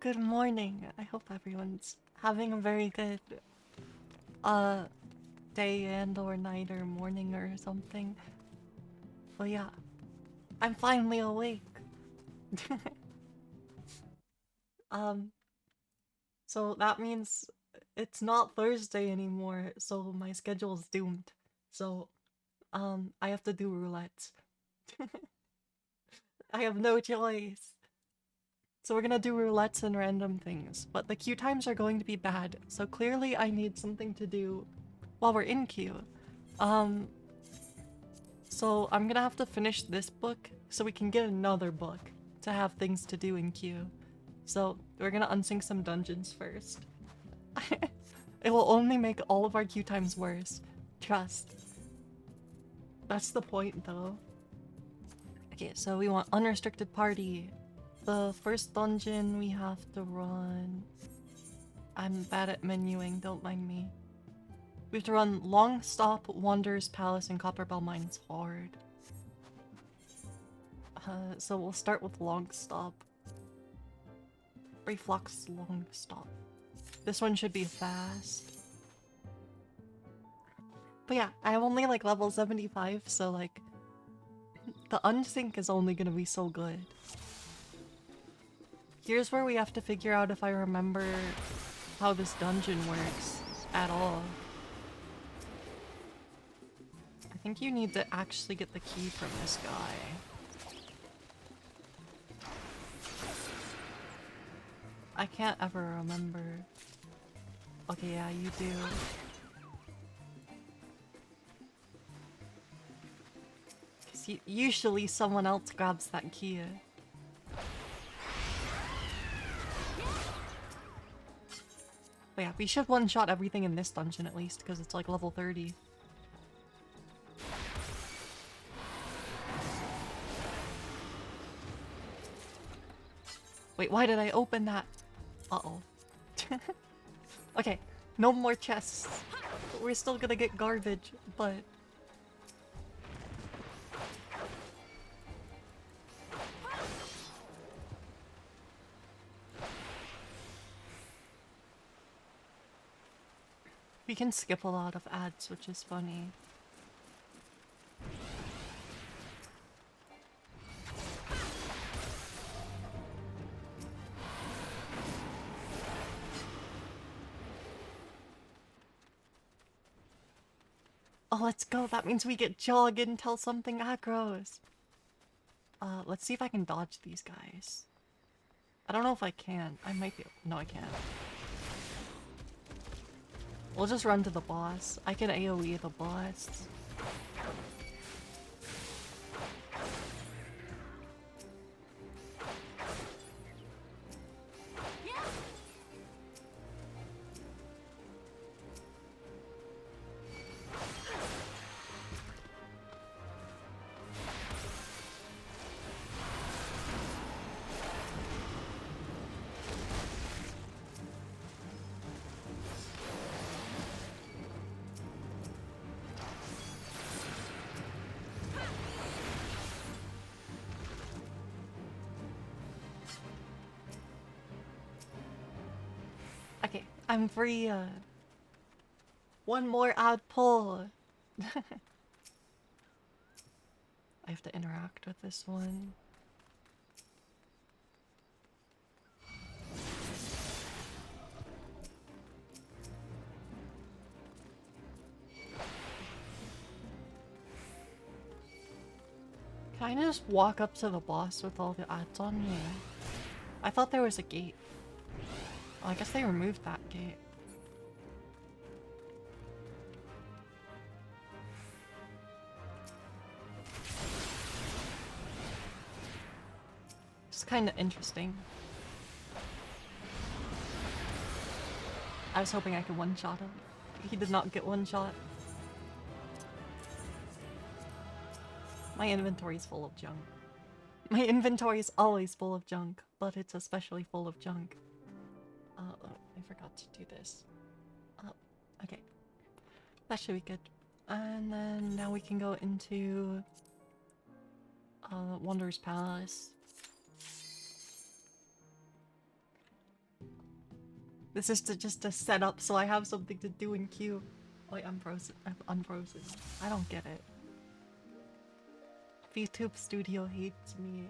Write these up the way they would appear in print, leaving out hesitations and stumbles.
Good morning. I hope everyone's having a very good uh day and or night or morning or something. But yeah, I'm finally awake. um so that means it's not Thursday anymore, so my schedule is doomed. So I have to do roulette. I have no choice. So we're gonna do roulettes and random things, but the queue times are going to be bad, so clearly I need something to do while we're in queue. Um, so I'm gonna have to finish this book so we can get another book to have things to do in queue. So we're gonna unsync some dungeons first. It will only make all of our queue times worse. Trust. That's the point though. Okay, so we want unrestricted party. The first dungeon we have to run. I'm bad at menuing, don't mind me. We have to run Long Stop, Wanderer's Palace, and Copperbell Mines hard. So we'll start with Long Stop. Reflux Long Stop. This one should be fast. But yeah, I'm only like level 75, so like the unsync is only gonna be so good. Here's where we have to figure out if I remember how this dungeon works at all. I think you need to actually get the key from this guy. I can't ever remember. Okay, yeah, you do. Because usually someone else grabs that key. But yeah, we should one-shot everything in this dungeon at least, because it's like level 30. Wait, why did I open that? Uh-oh. Okay, no more chests. We're still gonna get garbage, but... we can skip a lot of ads, which is funny. Oh, let's go. That means we get jog until something aggros. Let's see if I can dodge these guys. I don't know if I can. I might be. No, I can't. We'll just run to the boss. I can AoE the boss. Okay, I'm free. One more ad pull. I have to interact with this one. Can I just walk up to the boss with all the ads on me? I thought there was a gate. Oh, I guess they removed that gate. It's kind of interesting. I was hoping I could one-shot him. He did not get one shot. My inventory is full of junk. My inventory is always full of junk, but it's especially full of junk. Oh, I forgot to do this. Okay. That should be good. And then now we can go into Wanderer's Palace. This is just a setup so I have something to do in queue. Wait, I'm frozen. I'm unfrozen. I don't get it. VTube Studio hates me.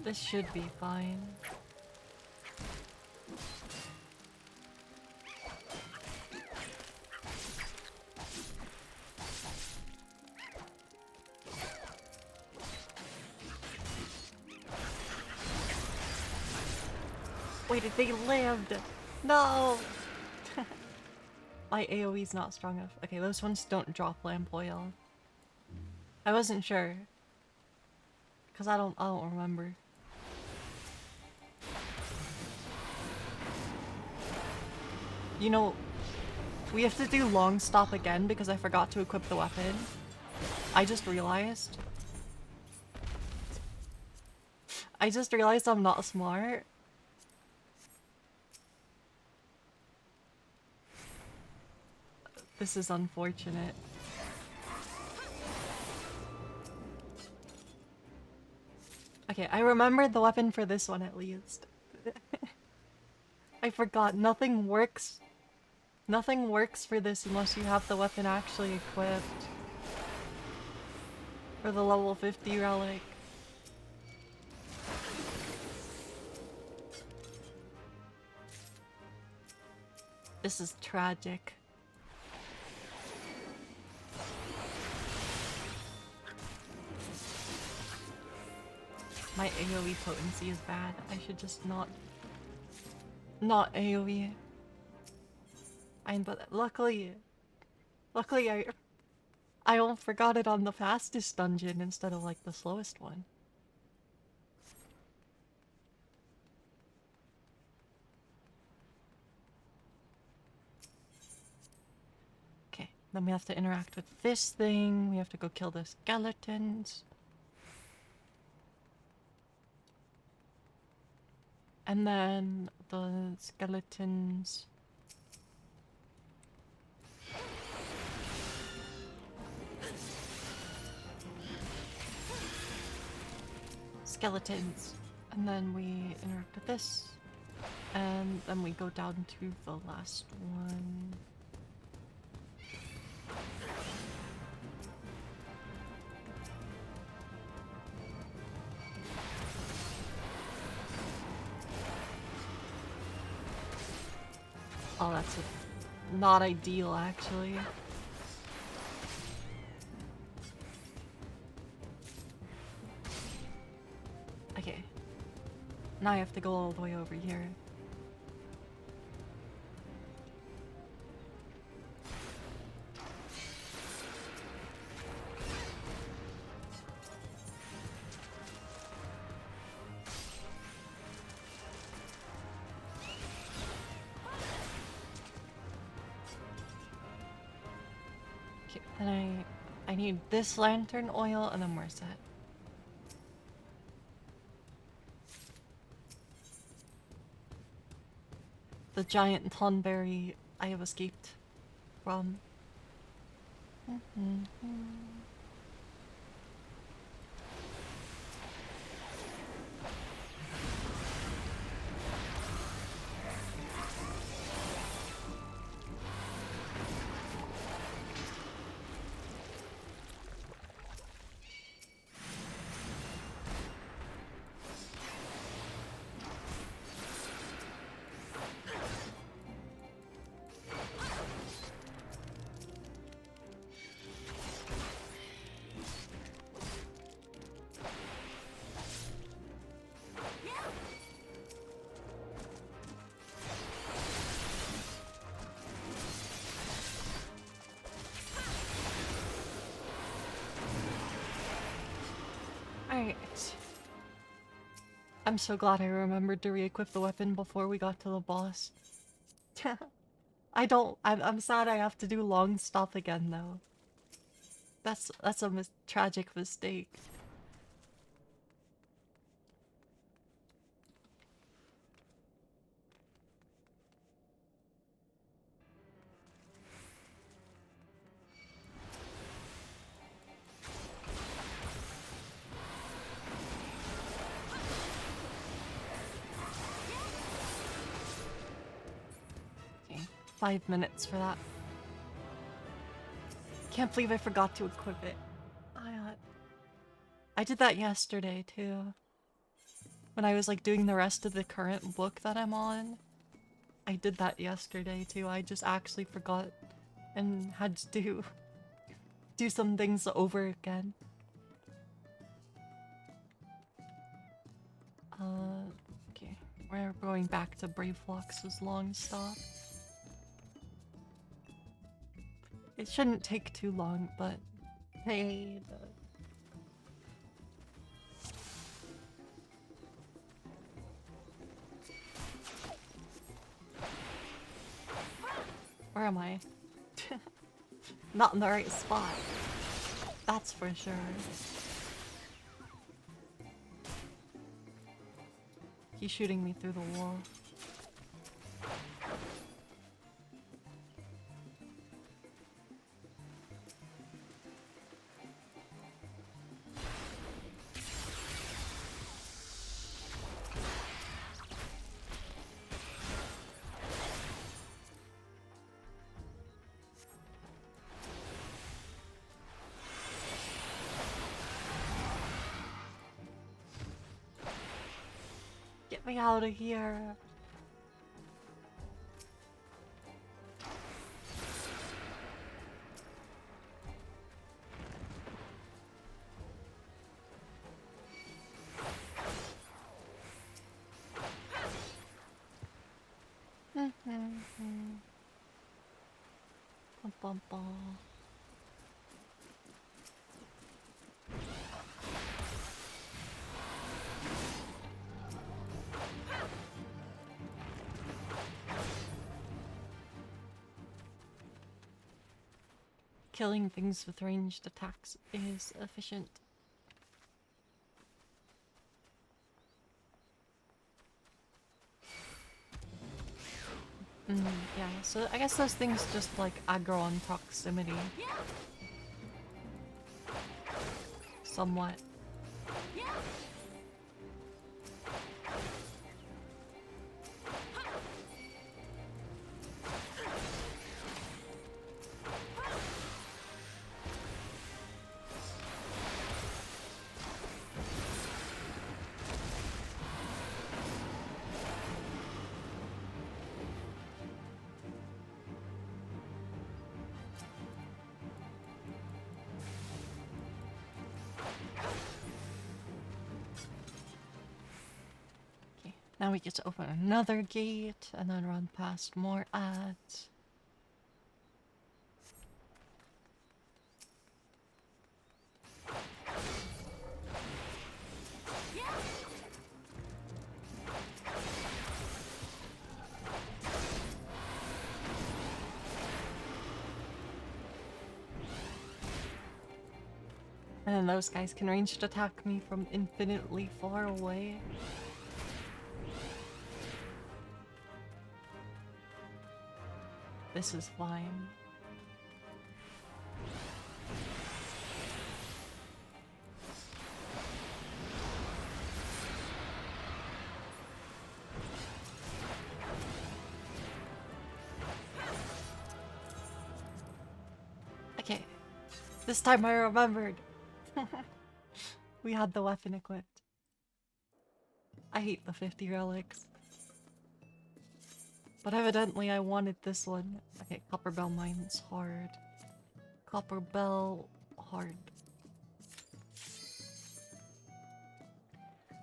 This should be fine. Wait, they lived! No! My AoE's not strong enough. Okay, those ones don't drop lamp oil. I wasn't sure. Cause I don't remember. You know, we have to do long stop again because I forgot to equip the weapon. I just realized. I'm not smart. This is unfortunate. Okay, I remembered the weapon for this one at least. I forgot, nothing works. Nothing works for this unless you have the weapon actually equipped. For the level 50 relic. This is tragic. My AoE potency is bad. I should just not AoE. But luckily I forgot it on the fastest dungeon instead of like the slowest one. Okay, then we have to interact with this thing. We have to go kill the skeletons. And then the skeletons. Skeletons. And then we interact with this. And then we go down to the last one. Oh, that's not ideal, actually. Okay. Now I have to go all the way over here. Then I need this lantern oil and then we're set. The giant tonberry I have escaped from. Alright. I'm so glad I remembered to re-equip the weapon before we got to the boss. I don't. I'm sad I have to do long stuff again though. That's a tragic mistake. Okay, 5 minutes for that. Can't believe I forgot to equip it. I did that yesterday too. When I was like doing the rest of the current book that I'm on. I did that yesterday too. I just actually forgot and had to do some things over again. Okay. We're going back to Brave Flux's long stop. It shouldn't take too long, but hey, where am I? Not in the right spot. That's for sure. He's shooting me through the wall. Get me out of here. Bum, bum, bum. Killing things with ranged attacks is efficient. Yeah, so I guess those things just like aggro on proximity. Somewhat. Now we get to open another gate and then run past more ads. And then those guys can ranged attack me from infinitely far away. This is fine. Okay. This time I remembered. We had the weapon equipped. I hate the 50 relics. But evidently I wanted this one. Okay, Copper Bell Mine's hard. Copper Bell hard.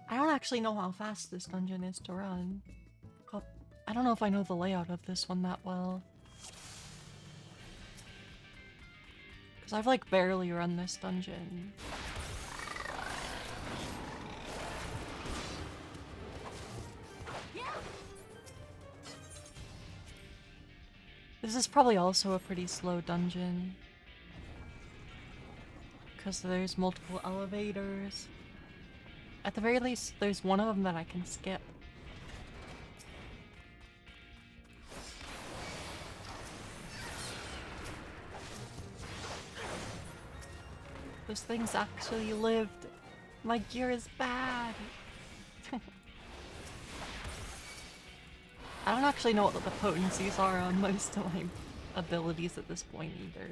I don't actually know how fast this dungeon is to run. I don't know if I know the layout of this one that well. Because I've like barely run this dungeon. This is probably also a pretty slow dungeon. Because there's multiple elevators. At the very least, there's one of them that I can skip. Those things actually lived. My gear is bad. I don't actually know what the potencies are on most of my abilities at this point either.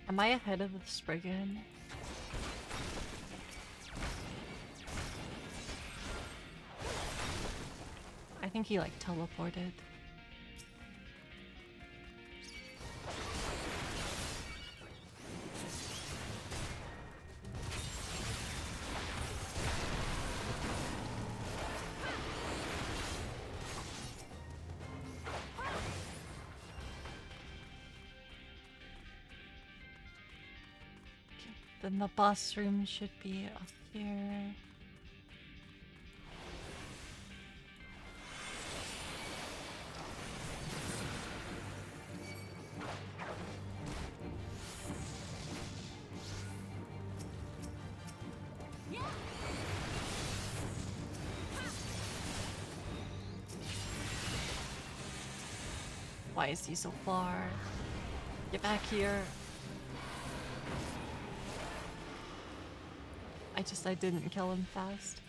Am I ahead of the Spriggan? I think he like teleported. Then the boss room should be up here. Why is he so far? Get back here. I didn't kill him fast.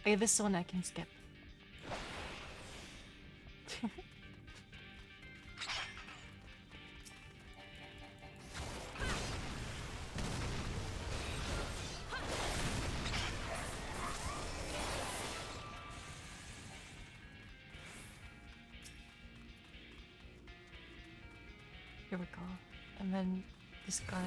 Okay, this one I can skip. Here we go. And then this guy.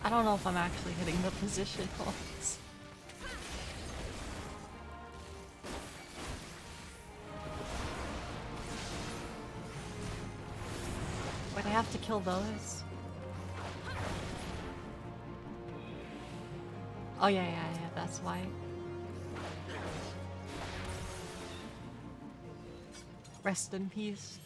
I don't know if I'm actually hitting the positionals. Wait, I have to kill those? Oh yeah, that's why. Rest in peace.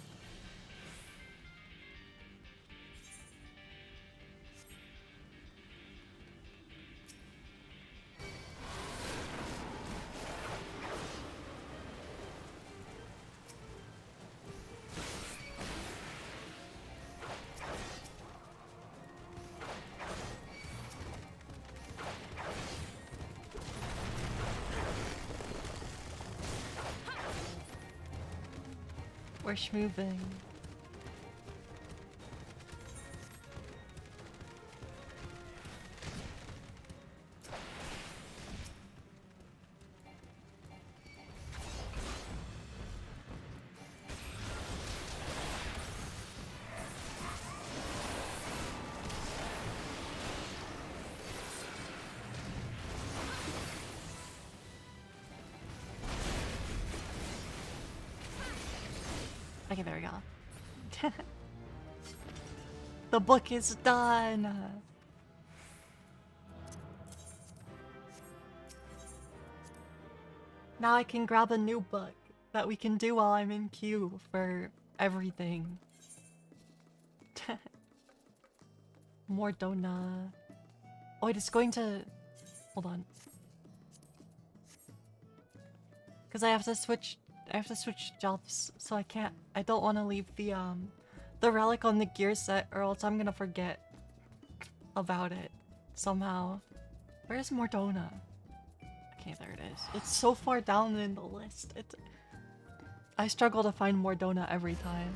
We're schmoving. Okay, there we go. The book is done! Now I can grab a new book that we can do while I'm in queue for everything. More donut. Oh wait, it's going to... Hold on. Because I have to switch jobs, so I don't want to leave the relic on the gear set, or else I'm gonna forget about it somehow. Where's Mordona? Okay, there it is. It's so far down in the list. I struggle to find Mordona every time.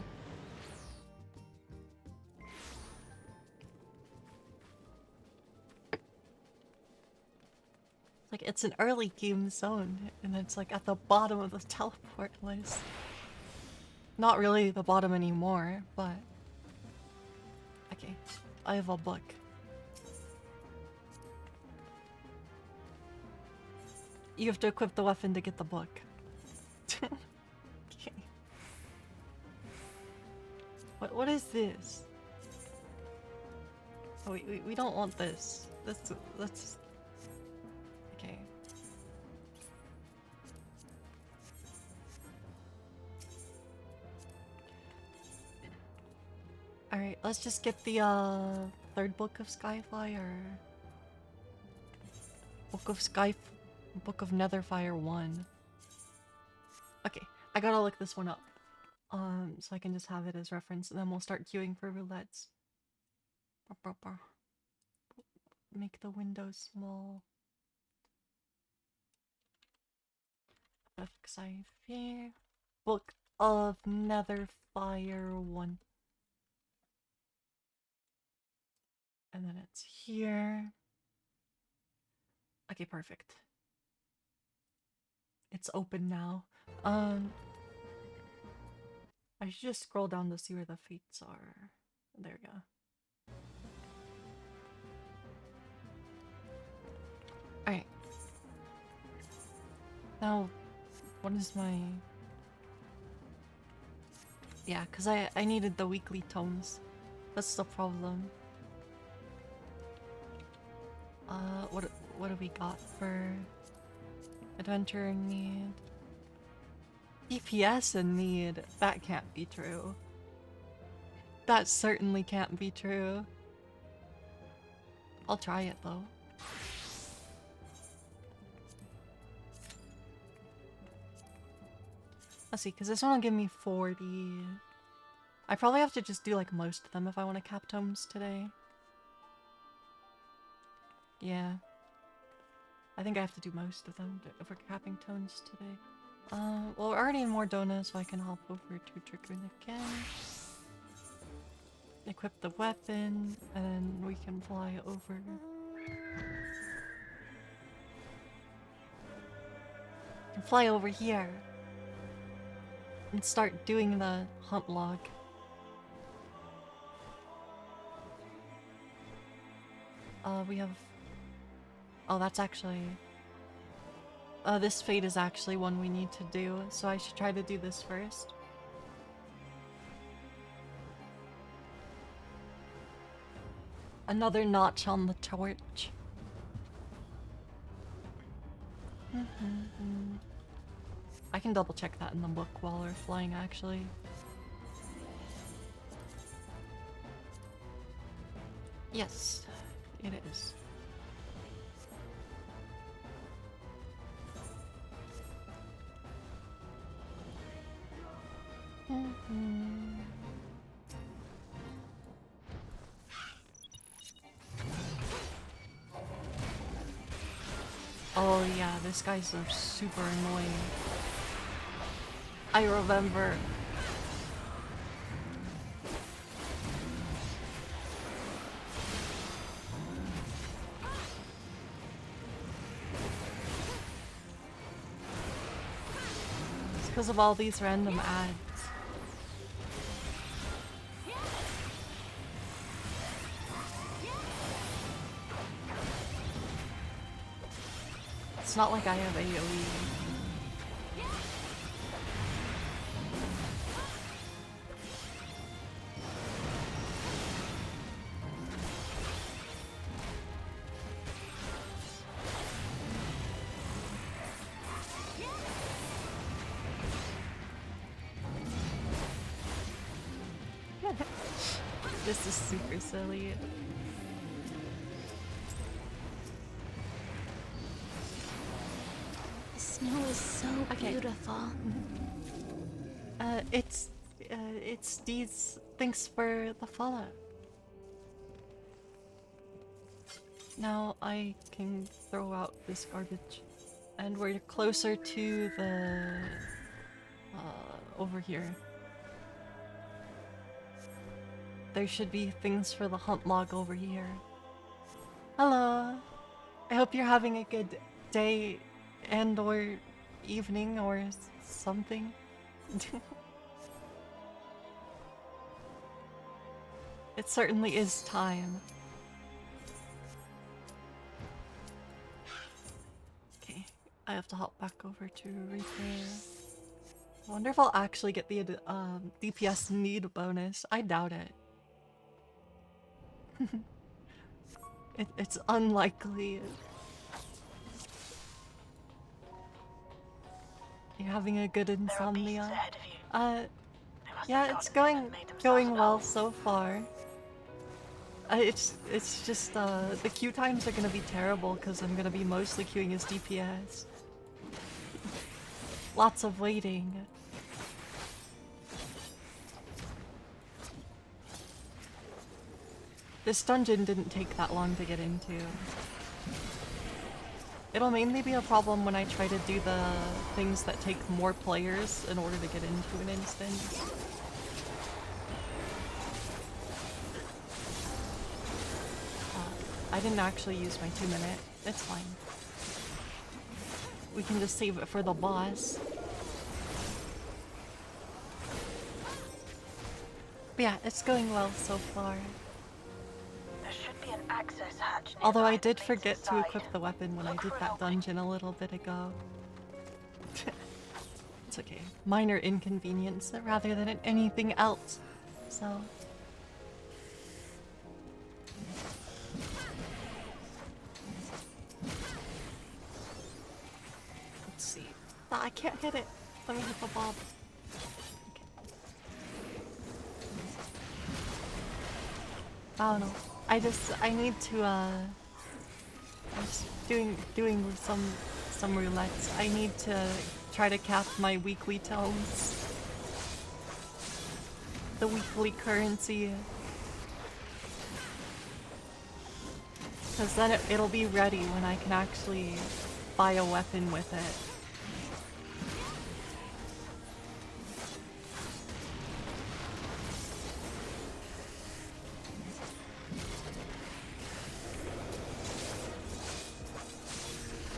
Like, it's an early game zone, and it's like at the bottom of the teleport list. Not really the bottom anymore, but... Okay, I have a book. You have to equip the weapon to get the book. Okay. What is this? Oh, we don't want this. That's... Okay. Alright, let's just get the third book of Skyfly, or Book of Netherfire 1. Okay, I gotta look this one up. So I can just have it as reference, and then we'll start queuing for roulettes. Make the window small. Skyfire. Book of Netherfire 1. And then it's here. Okay, perfect. It's open now. I should just scroll down to see where the fates are. There we go. Alright. Now, what is my... Yeah, because I needed the weekly tomes. That's the problem. What do we got for adventure in need? DPS in need? That can't be true. That certainly can't be true. I'll try it though. Let's see, because this one will give me 40. I probably have to just do like most of them if I want to cap tomes today. Yeah. I think I have to do most of them if we're capping tones today. Well, we're already in more donuts, so I can hop over to Dragoon again. Equip the weapon, and then we can fly over. And fly over here. And start doing the hunt log. We have... Oh, that's actually... this fate is actually one we need to do, so I should try to do this first. Another notch on the torch. I can double check that in the book while we're flying, actually. Yes, it is. Oh yeah, this guy's so super annoying. I remember. It's because of all these random ads. It's not like I have AoE. This is super silly. The snow is so beautiful. It's these things for the follow. Now I can throw out this garbage. And we're closer to the... over here. There should be things for the hunt log over here. Hello! I hope you're having a good day and or evening or something. It certainly is time. Okay, I have to hop back over to repair. I wonder if I'll actually get the DPS need bonus. I doubt it. It's unlikely. You're having a good insomnia? Yeah, it's going well so far. It's just the queue times are gonna be terrible because I'm gonna be mostly queuing as DPS. Lots of waiting. This dungeon didn't take that long to get into. It'll mainly be a problem when I try to do the things that take more players in order to get into an instance. I didn't actually use my 2 minute. It's fine. We can just save it for the boss. But yeah, it's going well so far. There should be an access hatch nearby. Although I did forget to equip the weapon when I did that dungeon a little bit ago. It's okay. Minor inconvenience rather than anything else. So... let's see. Ah, I can't hit it. Let me hit the bob. Okay. I don't know. I need to, I'm just doing some roulettes. I need to try to cap my weekly tomes. The weekly currency. Because then it'll be ready when I can actually buy a weapon with it.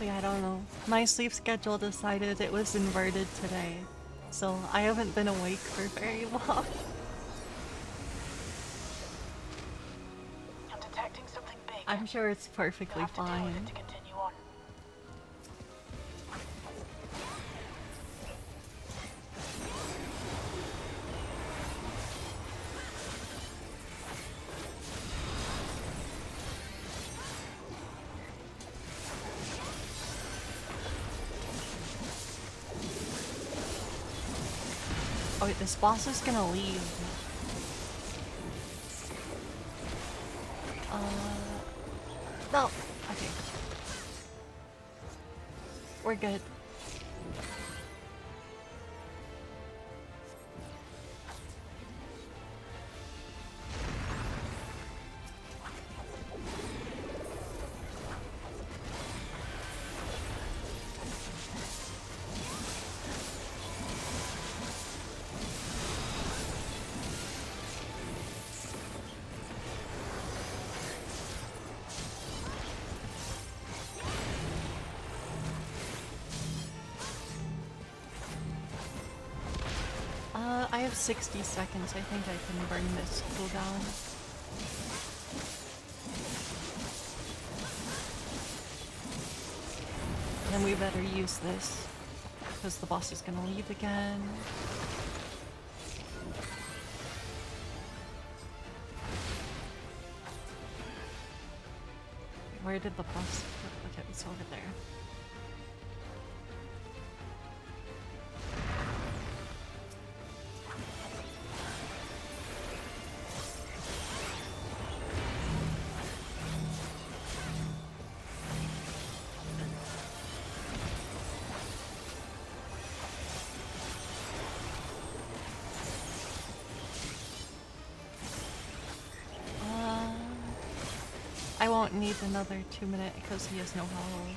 Yeah, I don't know. My sleep schedule decided it was inverted today, so I haven't been awake for very long. I'm detecting something big. I'm sure it's perfectly fine. To continue on. Oh wait, this boss is gonna leave. No. Okay. We're good. I have 60 seconds. I think I can burn this cooldown. Then we better use this, because the boss is gonna leave again. Where did the boss go? Okay, it's over there. I won't need another 2 minute because he has no health.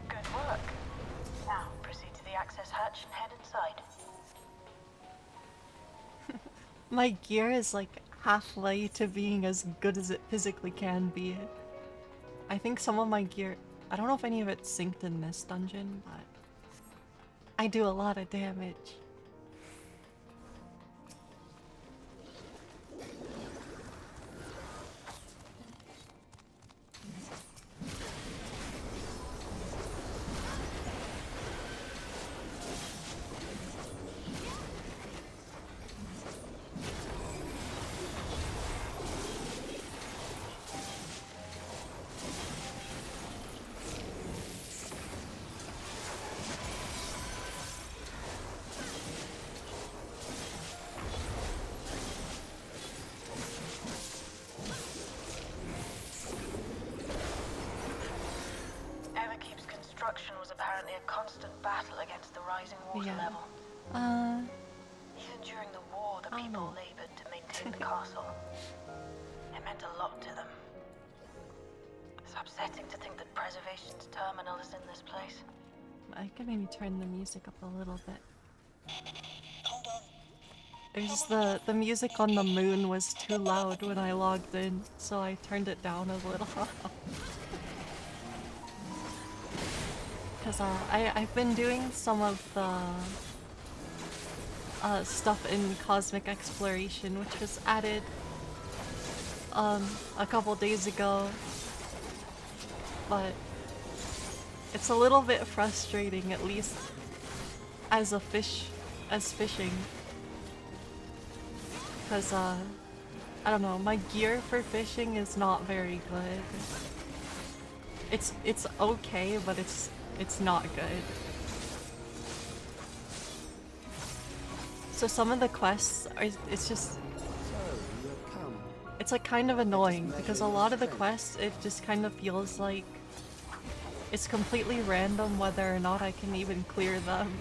Good work. Now proceed to the access hatch and head inside. My gear is like halfway to being as good as it physically can be. I think some of my gear... I don't know if any of it's synced in this dungeon, but... I do a lot of damage. Everkeep's construction was apparently a constant battle against the rising water Yeah. level. Even during the war, the I don't people know. labored to maintain the castle. It meant a lot to them. It's upsetting to think that preservation's terminal is in this place. I can maybe turn the music up a little bit. Hold on. There's the music on the moon was too loud when I logged in, so I turned it down a little. Cause I've been doing some of the stuff in Cosmic Exploration, which was added a couple days ago, but it's a little bit frustrating, at least as fishing. Cause I don't know, my gear for fishing is not very good. It's okay, but it's not good. So some of the quests are, it's just, So, you have come. it's like kind of annoying because a lot of the quests, it just kind of feels like it's completely random whether or not I can even clear them.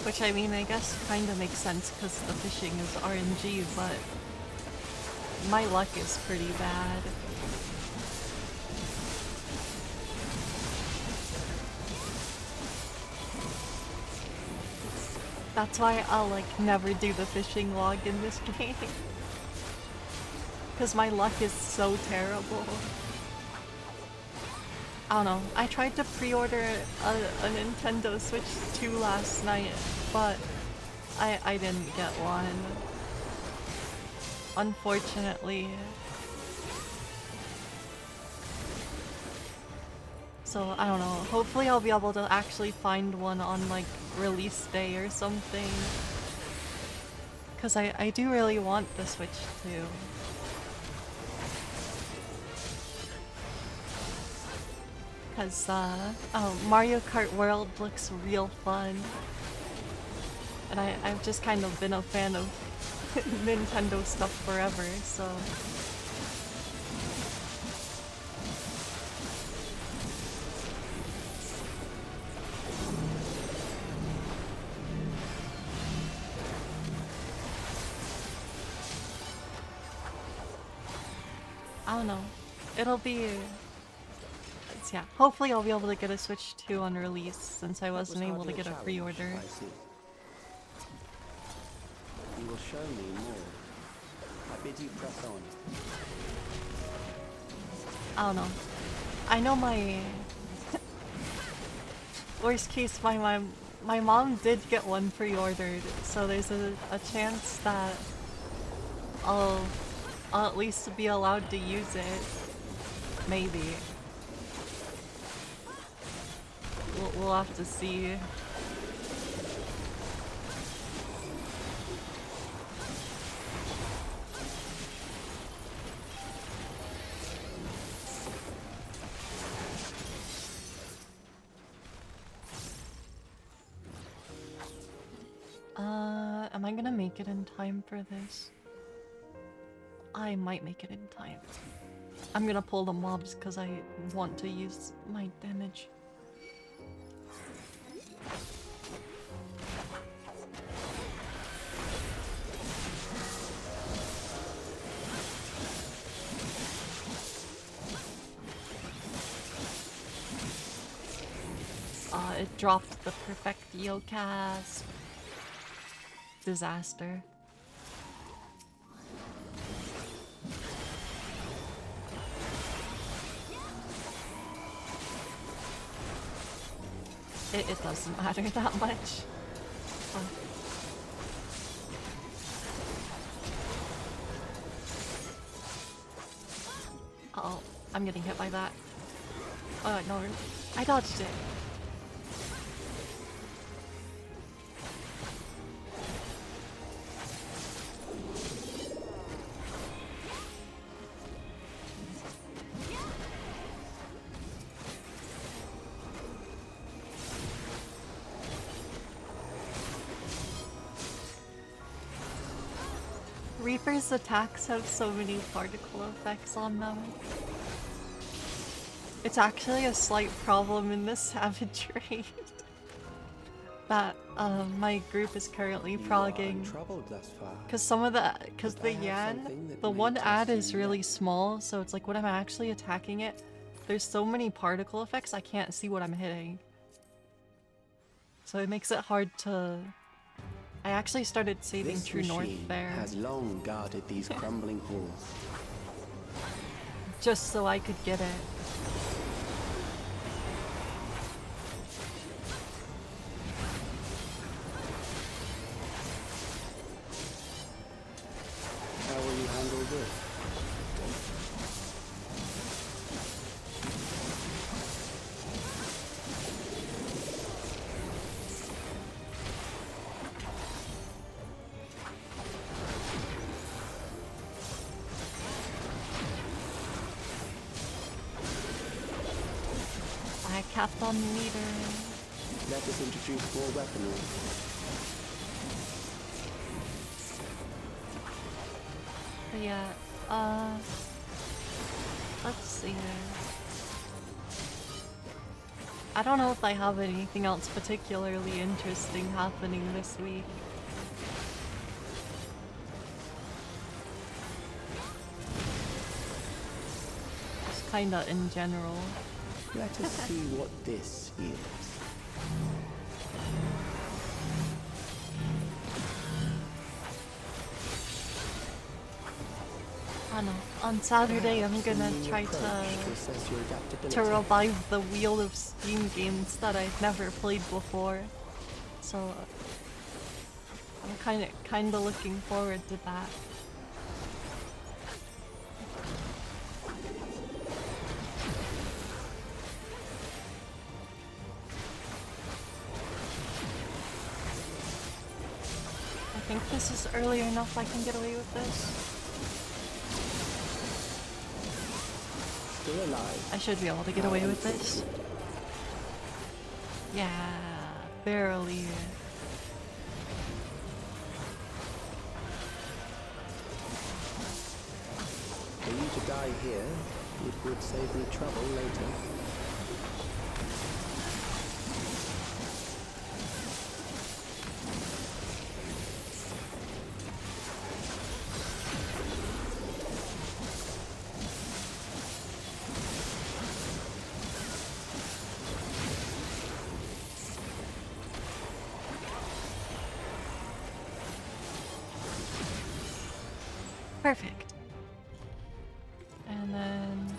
Which I mean, I guess kind of makes sense because the fishing is RNG, but my luck is pretty bad. That's why I'll like never do the fishing log in this game. Because my luck is so terrible. I don't know. I tried to pre-order a Nintendo Switch 2 last night, but I didn't get one. Unfortunately. So, I don't know. Hopefully I'll be able to actually find one on, like, release day or something. Because I do really want the Switch 2. Because, oh, Mario Kart World looks real fun. And I've just kind of been a fan of Nintendo stuff forever, so... I don't know. It'll be... Yeah, hopefully I'll be able to get a Switch 2 on release since I wasn't able to get a pre-order. I see. You will show me more. I bid you press on. I don't know. I know my... Worst case, my mom did get one pre-ordered, so there's a chance that I'll at least be allowed to use it. Maybe. We'll have to see. Am I gonna make it in time for this? I might make it in time. I'm gonna pull the mobs because I want to use my damage. it dropped the Perfectio cast. Disaster. It doesn't matter that much. Oh, I'm getting hit by that. Oh no, I dodged it. Reaper's attacks have so many particle effects on them. It's actually a slight problem in this Savage raid that my group is currently progging. Because the Yan, the one ad is really small, so it's like when I'm actually attacking it, there's so many particle effects I can't see what I'm hitting. So it makes it hard to... I actually started saving This True North machine there. has long guarded these crumbling halls. Just so I could get it. How will you handle this? I capped on meter. Let us introduce more weaponry. But yeah, let's see here. I don't know if I have anything else particularly interesting happening this week. Just kinda in general. Let us see what this is. I know. On Saturday, I'm gonna try to revive the Wheel of Steam games that I've never played before. So I'm kinda looking forward to that. I think this is early enough I can get away with this. Still alive. I should be able to get away with this. Yeah, barely. For you to die here, it would save me trouble later. Perfect. And then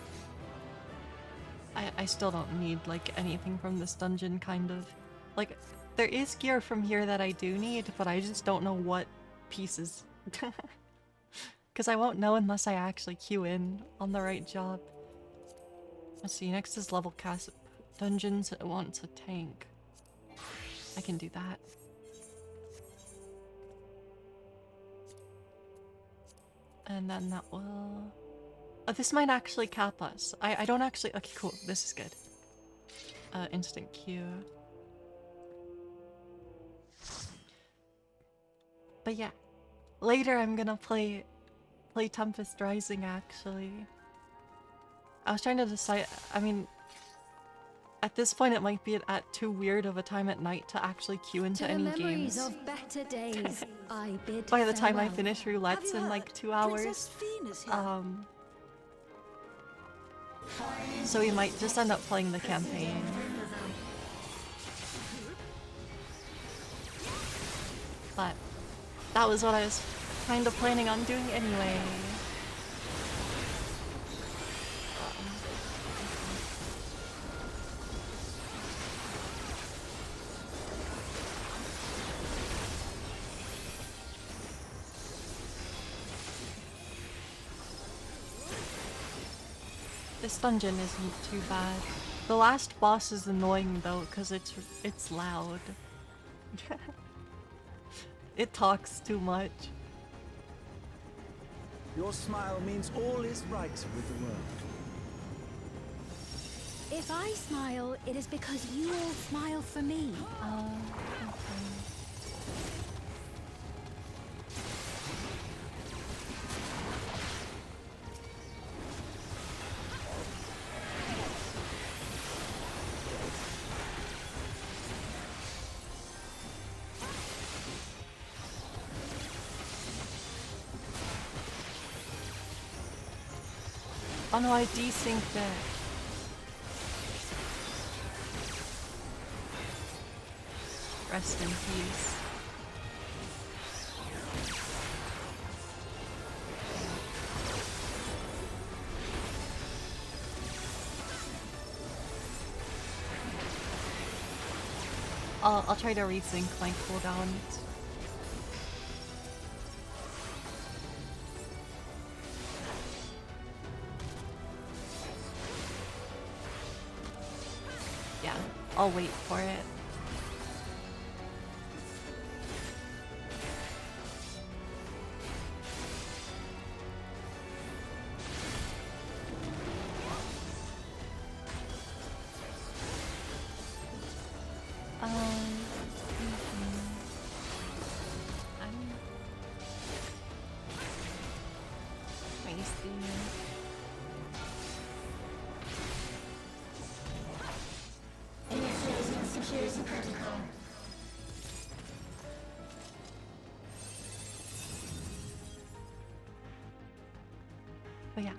I still don't need like anything from this dungeon, kind of. Like, there is gear from here that I do need, but I just don't know what pieces. Because I won't know unless I actually queue in on the right job. Let's see, next is level cast dungeons. It wants a tank. I can do that. And then that will... Oh, this might actually cap us. I don't actually... Okay, cool. This is good. Instant queue. But yeah. Later I'm gonna play Tempest Rising, actually. I was trying to decide... I mean... At this point it might be at too weird of a time at night to actually queue into any games. Of better days, I bid By the time I farewell. finish roulettes in like 2 hours. So we might just end up playing the campaign. but that was what I was kind of planning on doing anyway. This dungeon isn't too bad. The last boss is annoying though, because it's loud. It talks too much. Your smile means all is right with the world. If I smile, it is because you all smile for me. Okay. Oh no, I desynced it. Rest in peace. I'll try to resync my cooldowns. Yeah, I'll wait for it. But yeah,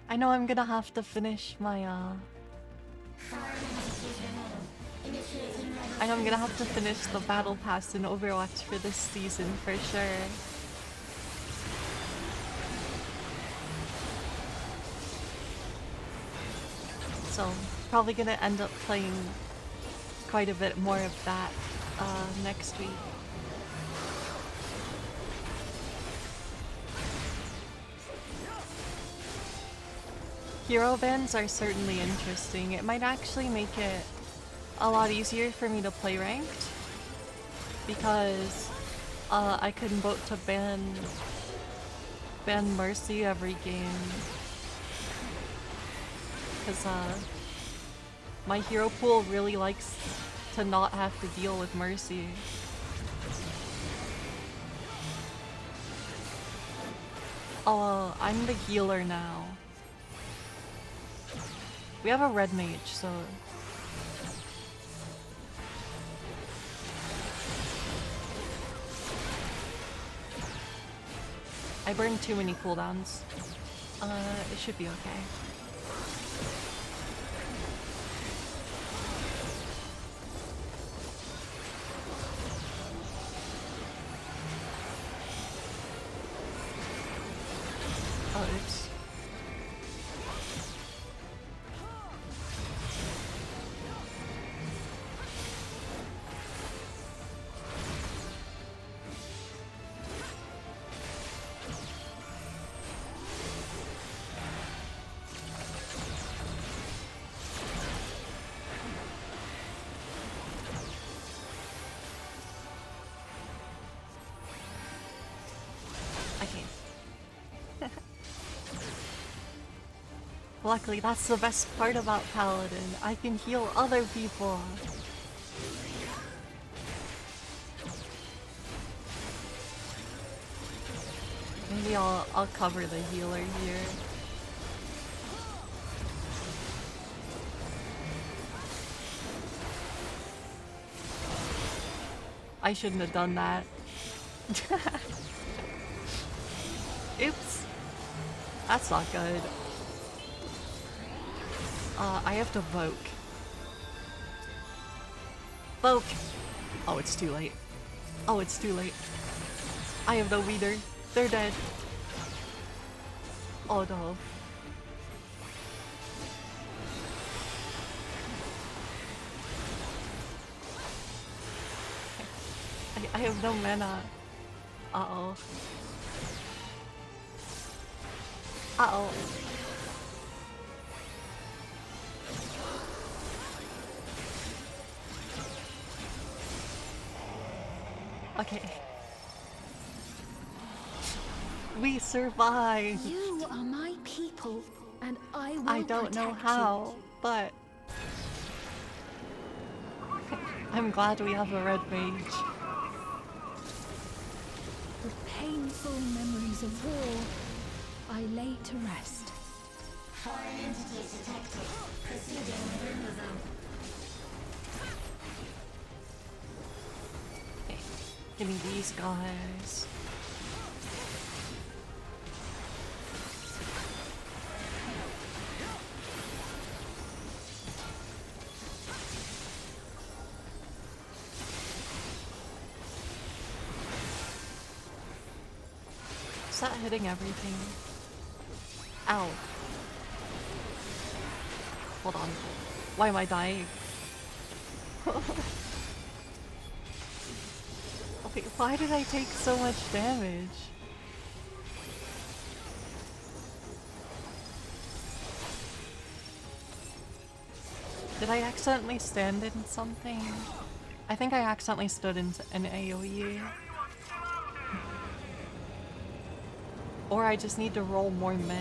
I know I'm gonna have to finish my I know I'm gonna have to finish the battle pass in Overwatch for this season for sure. So probably gonna end up playing quite a bit more of that next week. Hero bans are certainly interesting. It might actually make it a lot easier for me to play ranked because I can vote to ban Mercy every game because my hero pool really likes to not have to deal with Mercy. Oh, I'm the healer now. We have a red mage, so... I burned too many cooldowns. It should be okay. Oh, oops. Luckily, that's the best part about Paladin. I can heal other people. Maybe I'll cover the healer here. I shouldn't have done that. Oops. That's not good. I have to Voke. Voke! Oh, it's too late. Oh, it's too late. I have no meter. They're dead. Oh no. I have no mana. Uh-oh. Uh-oh. Okay. We survived! You are my people, and I will I don't know protect how, but I'm glad we have a red mage. you. The painful memories of war I lay to rest. Foreign entities detected. Proceeding with removal. Okay. Give me these guys. Is that hitting everything? Ow. Hold on. Why am I dying? Okay, why did I take so much damage? Did I accidentally stand in something? I think I accidentally stood in an AoE. Or I just need to roll more mid.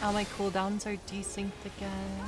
Oh, my cooldowns are desynced again.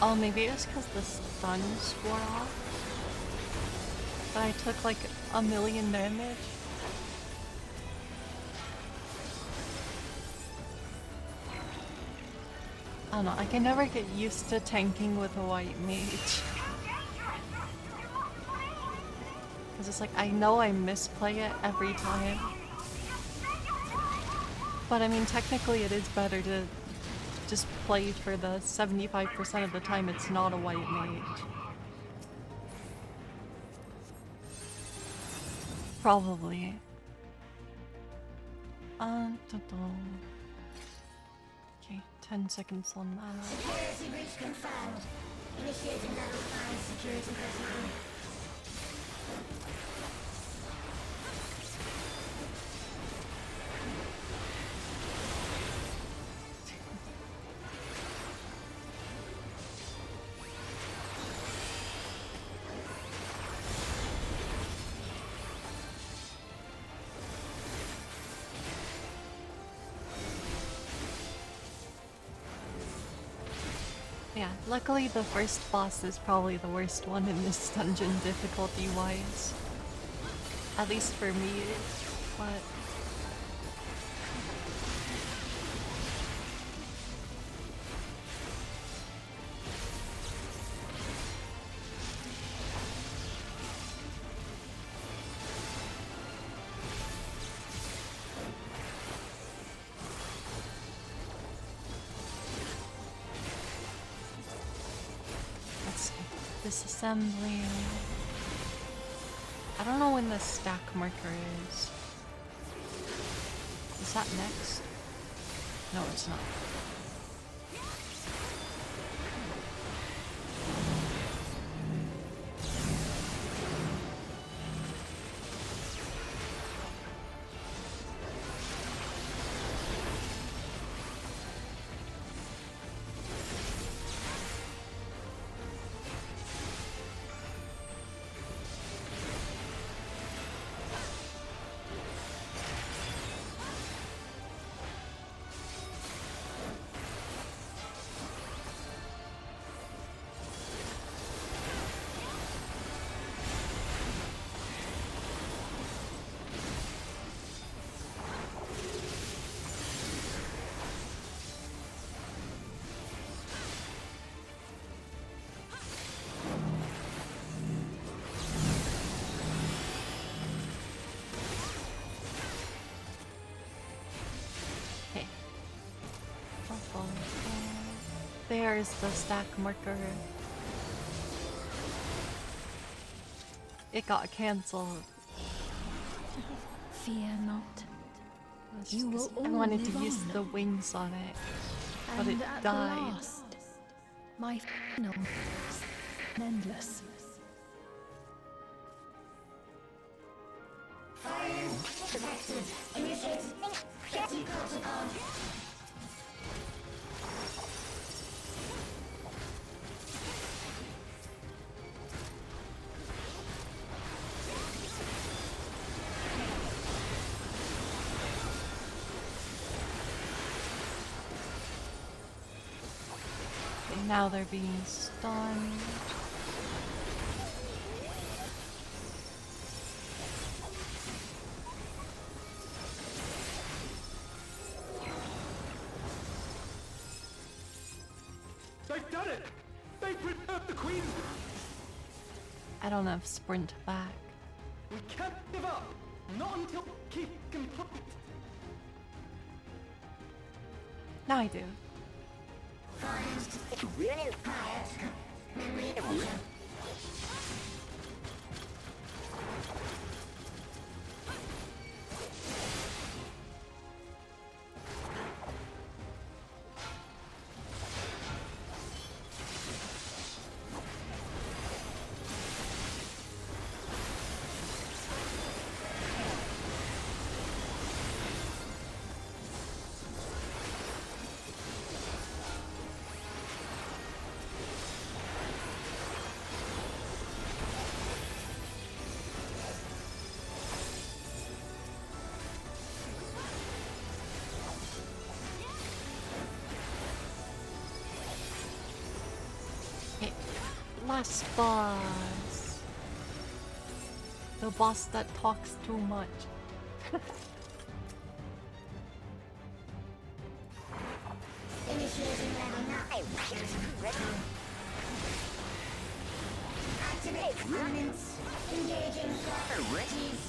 Oh, maybe it was because the stuns wore off. But I took like a million damage. I don't know, I can never get used to tanking with a white mage. Because it's like, I know I misplay it every time. But I mean, technically it is better to just play for the 75% of the time it's not a white mage. Probably. Okay, 10 seconds on that. Security breach confirmed. Initiating level 5 security protocol. Yeah, luckily the first boss is probably the worst one in this dungeon difficulty-wise. At least for me, but... Disassembly. I don't know when the stack marker is. Is that next? No, it's not. There's the stack marker. It got cancelled. Fear not. That's You just 'cause will I all wanted to live use on. the wings on it, but And it at died. last, my final endless. Fire detected. Initiating jetty protocol. And now they're being stunned. They've done it! They've preserved the Queen! I don't have sprint back. We can't give up! Not until keep complete! Now I do. Okay, last boss. The boss that talks too much. Initiating level 9. Activate armaments. Engaging priorities.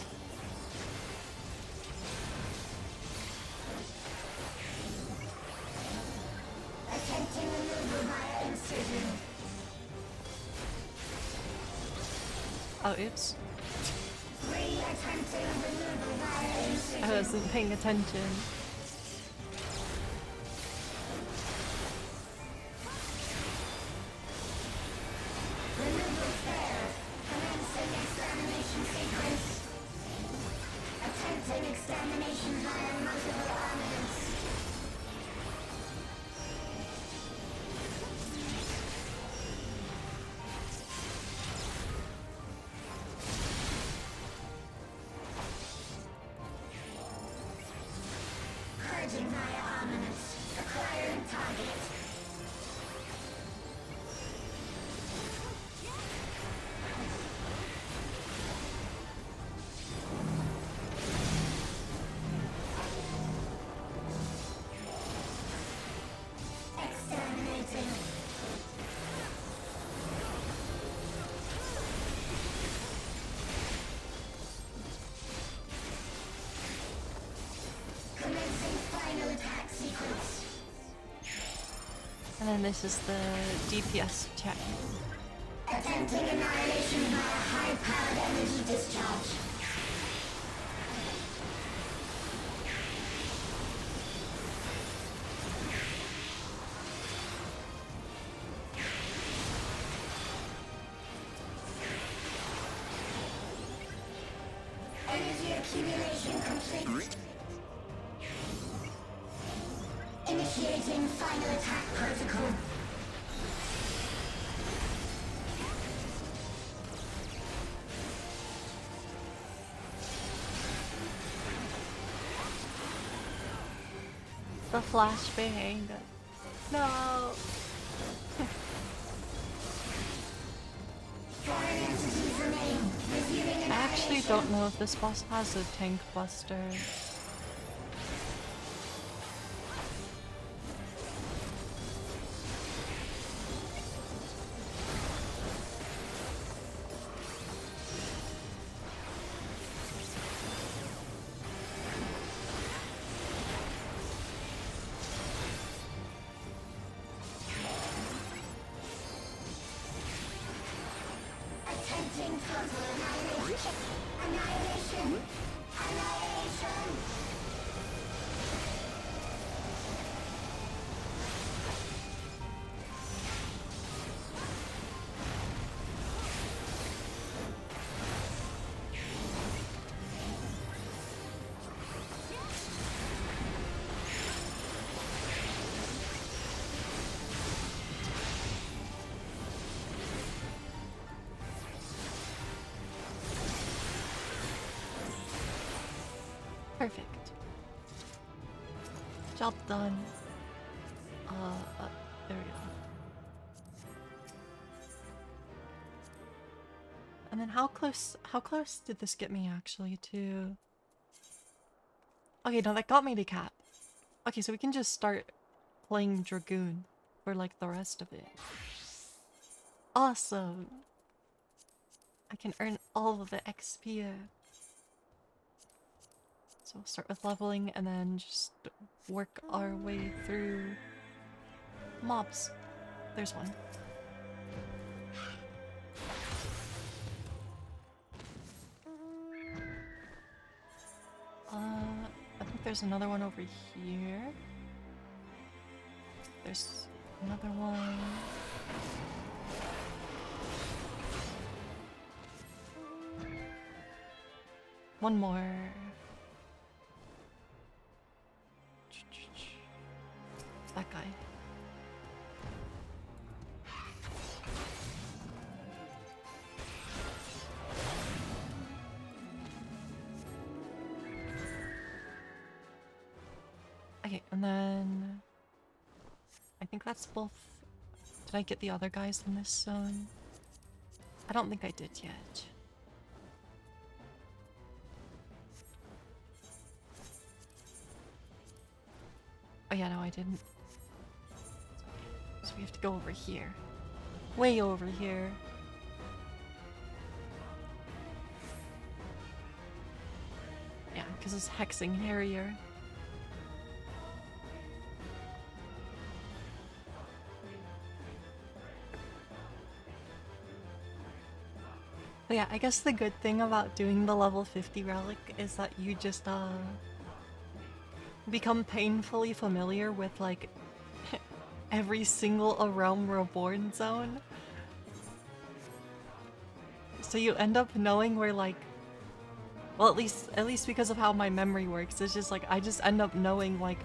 Attempting removal via incision. Oh, oops. Attempting removal via incision. I wasn't paying attention. Removal failed. Commencing extermination sequence. Attempting extermination via multiple armaments. Purging via armaments. Acquiring target. Exterminating. Commencing final attack sequence. And then this is the DPS check. Attempting annihilation via high-powered energy discharge. Energy accumulation complete. Initiating final attack protocol. The flashbang. No. Foreign entities remain. Resuming I actually don't know if this boss has a tank buster. Initiating total annihilation. Annihilation. Annihilation. Perfect. Job done. There we go. And then how close did this get me actually to... Okay, no, that got me to Cap. Okay, so we can just start playing Dragoon for like the rest of it. Awesome! I can earn all of the XP. So we'll start with leveling and then just work our way through mobs. There's one. I think there's another one over here. There's another one. One more. That guy. Okay, and then I think that's both. Did I get the other guys in this zone? I don't think I did yet. Oh yeah, no, I didn't. So we have to go over here. Way over here. Yeah, because it's hexing Harrier. But yeah, I guess the good thing about doing the level 50 relic is that you just become painfully familiar with like every single A Realm Reborn zone. So you end up knowing where like, well, at least because of how my memory works, it's just like I just end up knowing like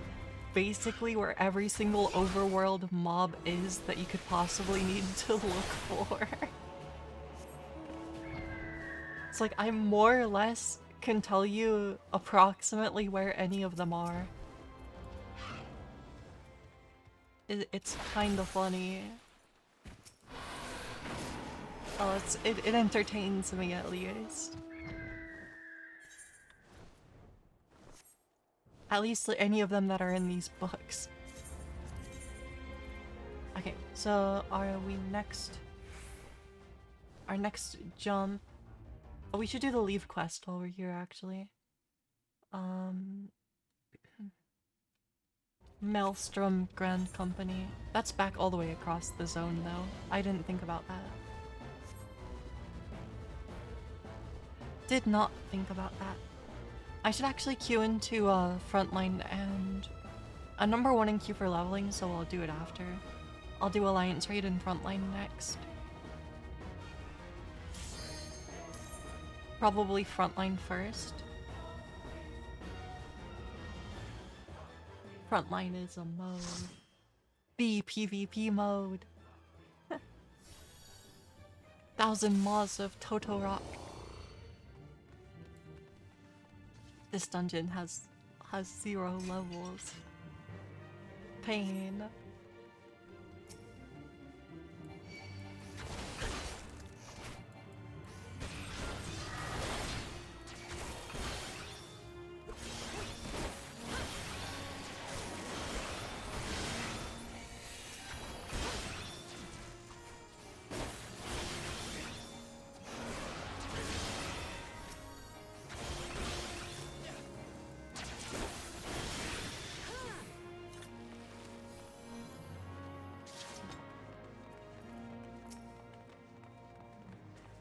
basically where every single overworld mob is that you could possibly need to look for. It's like I more or less can tell you approximately where any of them are. It's kind of funny. Oh, it entertains me at least. At least any of them that are in these books. Okay, so are we next? Our next jump. Oh, we should do the leave quest while we're here actually. Maelstrom Grand Company. That's back all the way across the zone though. I didn't think about that. Did not think about that. I should actually queue into Frontline and a number 1 in queue for leveling, so I'll do it after. I'll do Alliance Raid and Frontline next. Probably Frontline first. Frontline is a mode. The PvP mode. 1,000 Maws of Totorock. This dungeon has 0 levels. Pain.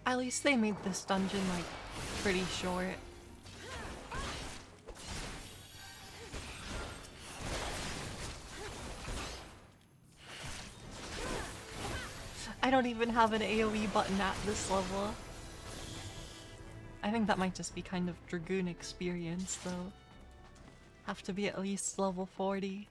At least they made this dungeon, like, pretty short. I don't even have an AoE button at this level. I think that might just be kind of Dragoon experience, though. Have to be at least level 40.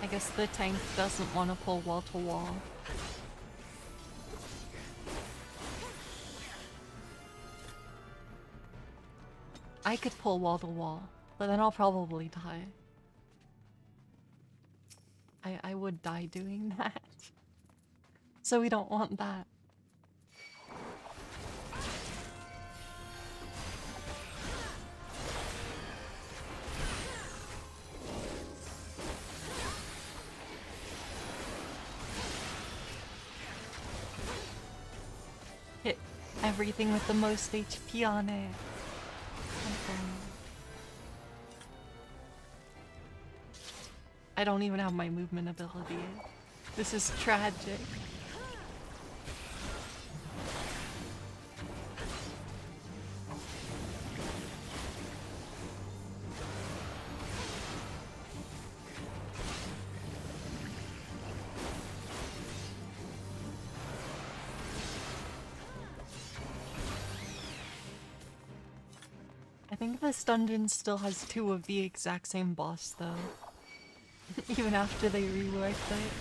I guess the tank doesn't want to pull wall to wall. I could pull wall to wall, but then I'll probably die. I would die doing that. So we don't want that. Hit everything with the most HP on it. I don't even have my movement ability. This is tragic. I think this dungeon still has 2 of the exact same boss though. Even after they reworked it.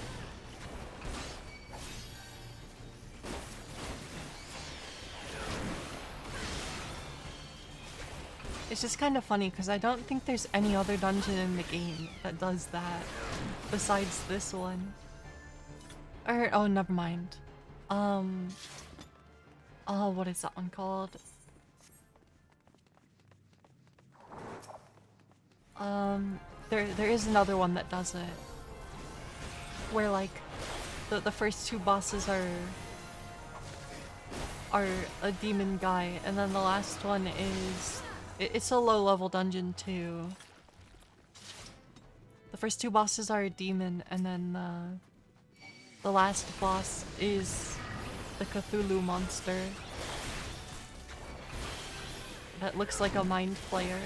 It's just kind of funny because I don't think there's any other dungeon in the game that does that besides this one. Or, oh, never mind. Oh, what is that one called? There is another one that does it. Where like the first 2 bosses are a demon guy, and then the last one is it's a low level dungeon too. The first 2 bosses are a demon, and then the last boss is the Cthulhu monster that looks like a mind flayer.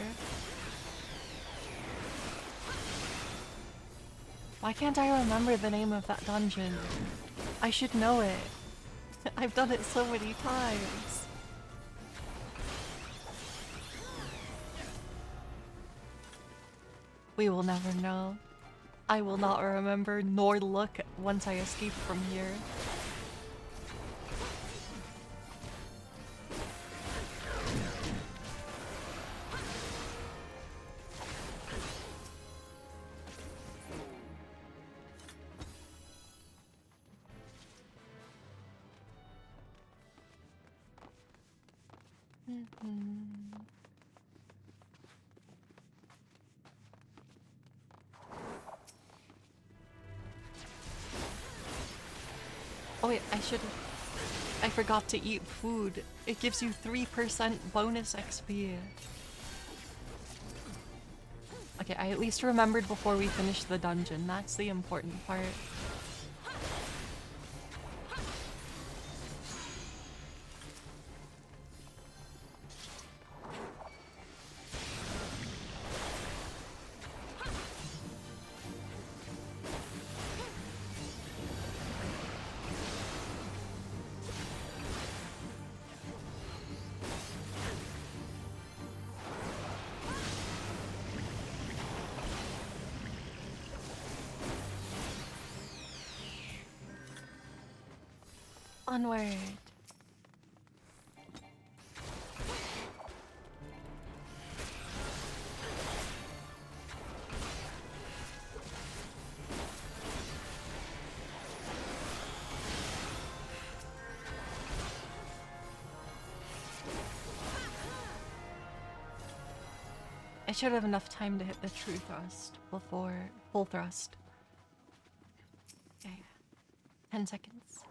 Why can't I remember the name of that dungeon? I should know it. I've done it so many times. We will never know. I will not remember nor look once I escape from here. Oh wait, I forgot to eat food. It gives you 3% bonus XP. Okay, I at least remembered before we finished the dungeon. That's the important part. Onward. I should have enough time to hit the true thrust before full thrust. Okay. 10 seconds.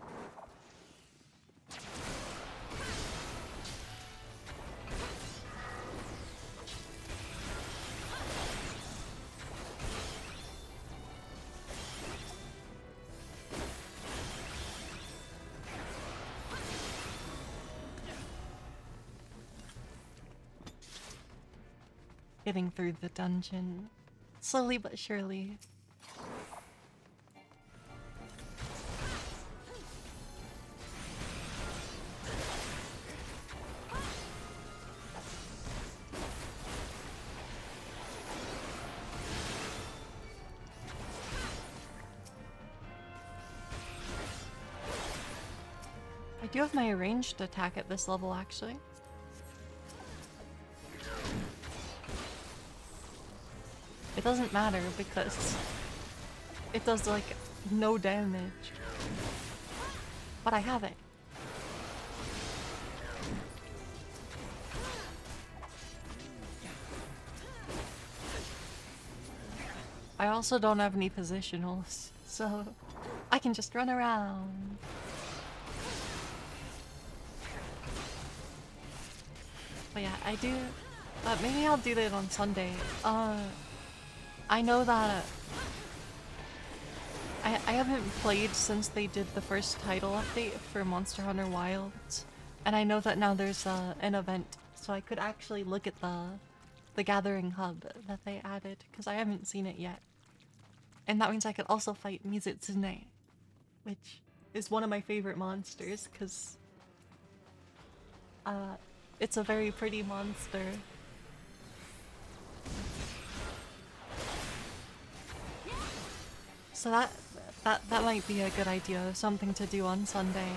getting through the dungeon. Slowly but surely. I do have my ranged attack at this level, actually. It doesn't matter because it does like no damage. But I have it. I also don't have any positionals, so I can just run around. But yeah, I do. Maybe I'll do that on Sunday. I know that I haven't played since they did the first title update for Monster Hunter Wilds, and I know that now there's an event, so I could actually look at the Gathering Hub that they added, because I haven't seen it yet. And that means I could also fight Mizitsune, which is one of my favorite monsters, because it's a very pretty monster. So that might be a good idea, something to do on Sunday.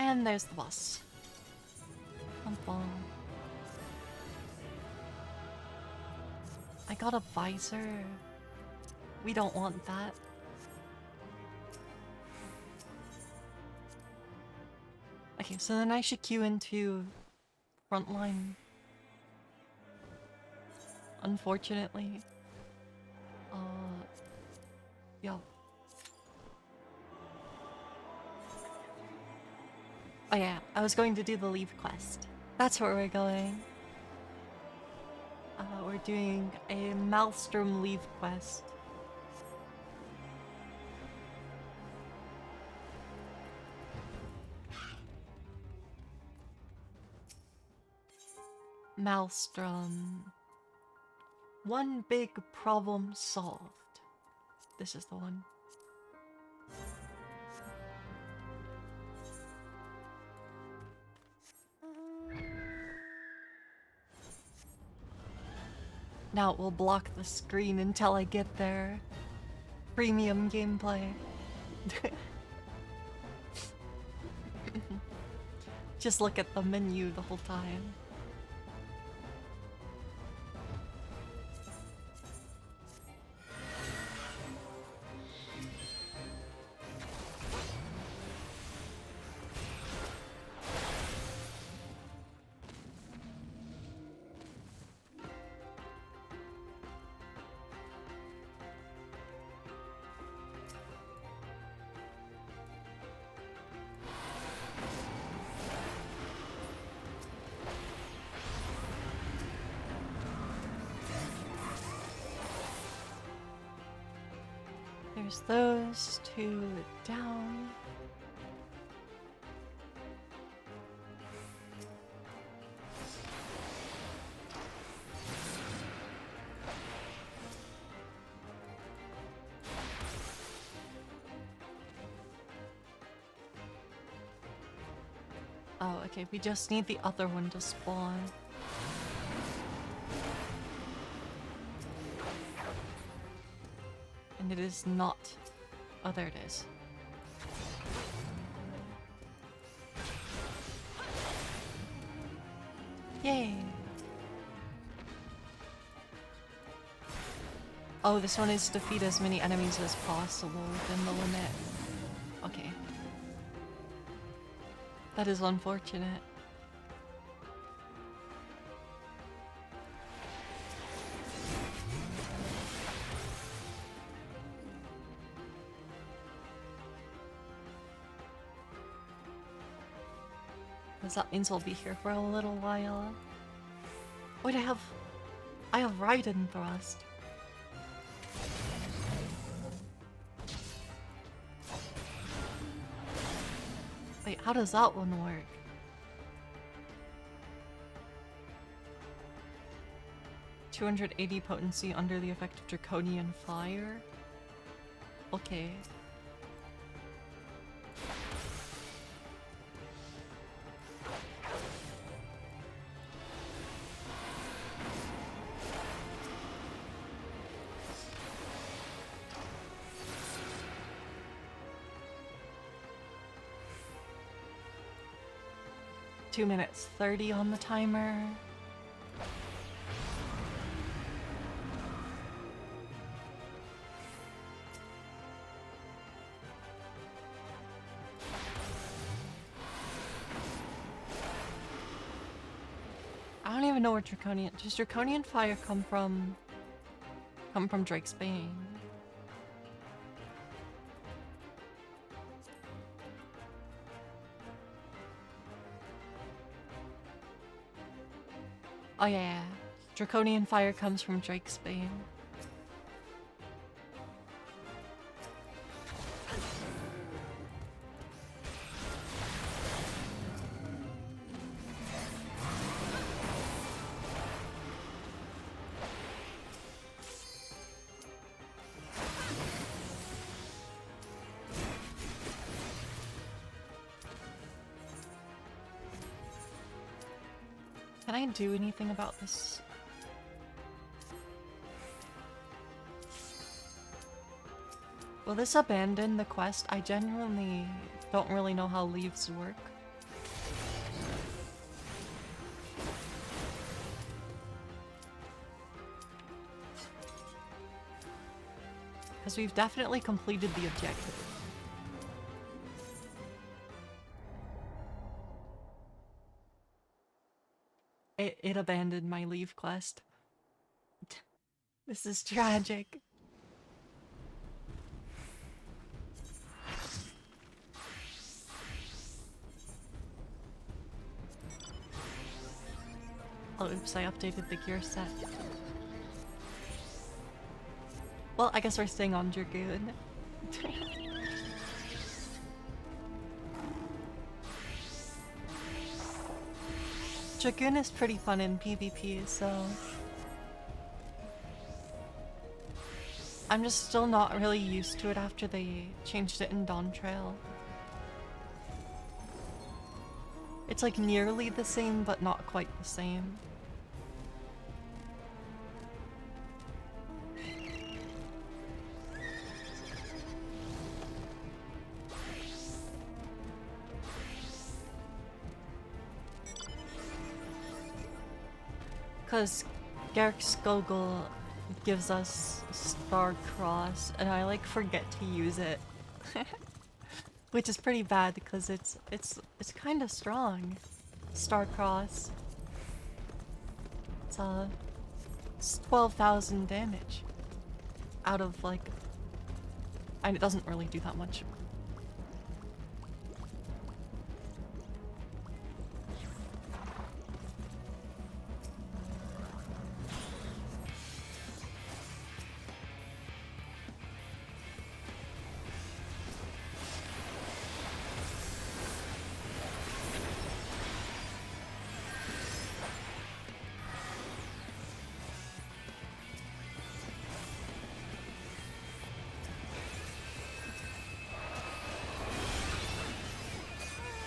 And there's the boss. I got a visor. We don't want that. Okay, so then I should queue into frontline. Unfortunately. Yeah. Oh yeah, I was going to do the leave quest. That's where we're going. We're doing a Maelstrom leave quest. Maelstrom. One big problem solved. This is the one. Now it will block the screen until I get there. Premium gameplay. Just look at the menu the whole time. There's those two down. Oh, okay, we just need the other one to spawn. And it is not. Oh, there it is. Yay! Oh, this one is defeat as many enemies as possible within the limit. Okay. That is unfortunate. because that means we'll be here for a little while. Wait, I have Raiden Thrust. Wait, how does that one work? "280 potency under the effect of Draconian Fire." Okay. Two minutes 30 on the timer. I don't even know where Draconian... Does Draconian Fire come from? Come from Drake's Bane? Oh yeah, Draconian Fire comes from Drake's Bane. Can I do anything about this? Will this abandon the quest? I genuinely don't really know how leaves work. Because we've definitely completed the objective. It abandoned my leave quest. This is tragic. Oh, oops, I updated the gear set. Well, I guess we're staying on Dragoon. Dragoon is pretty fun in PvP, so... I'm just still not really used to it after they changed it in Dawn Trail. It's like nearly the same, but not quite the same. Because Garrick Skogul gives us Star Cross, and I like forget to use it. Which is pretty bad because it's kind of strong. Star Cross. It's 12,000 damage out of like, and it doesn't really do that much.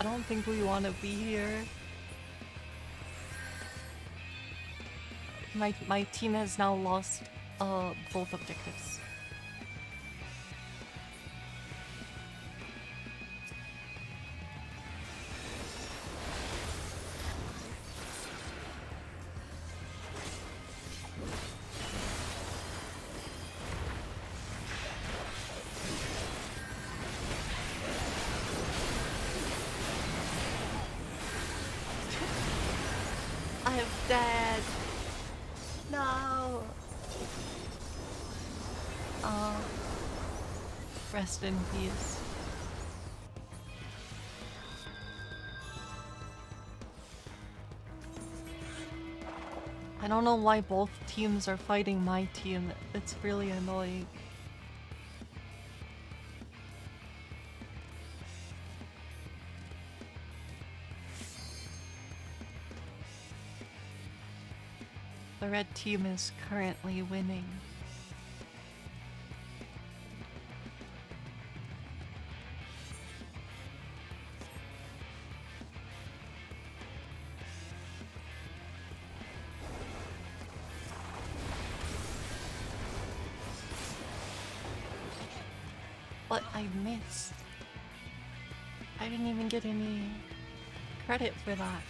I don't think we want to be here. My team has now lost both objectives. I'm dead. No. Rest in peace. I don't know why both teams are fighting my team. It's really annoying. The red team is currently winning. But I missed. I didn't even get any credit for that.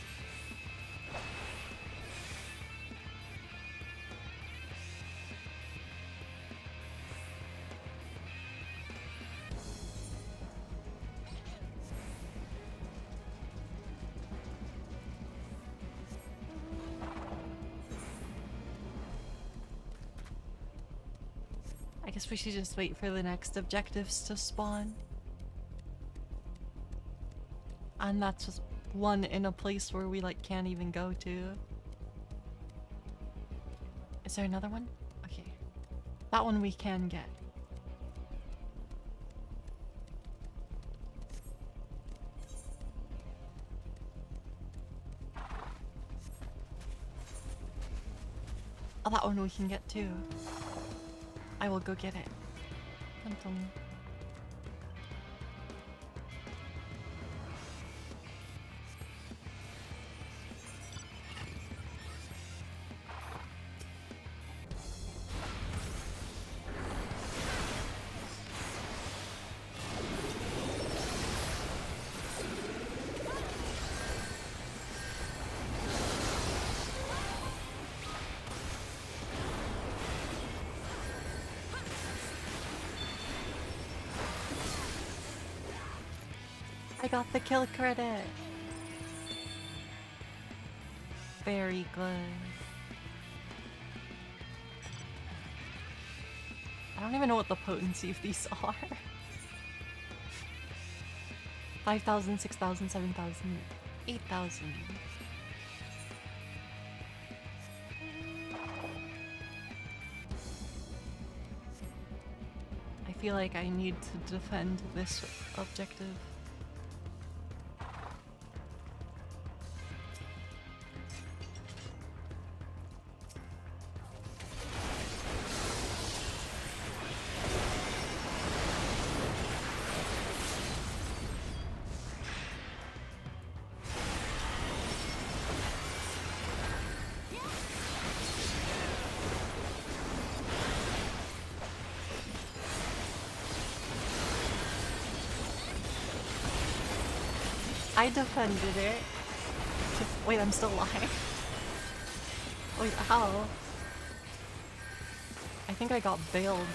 I guess we should just wait for the next objectives to spawn. And that's just one in a place where we like can't even go to. Is there another one? Okay. That one we can get. Oh, that one we can get too. I will go get it. Dum dum. I got the kill credit. Very good. I don't even know what the potency of these are. 5,000, 6,000, 7,000, 8,000. I feel like I need to defend this objective. I defended it. Wait, I'm still alive. Wait, how? I think I got bailed.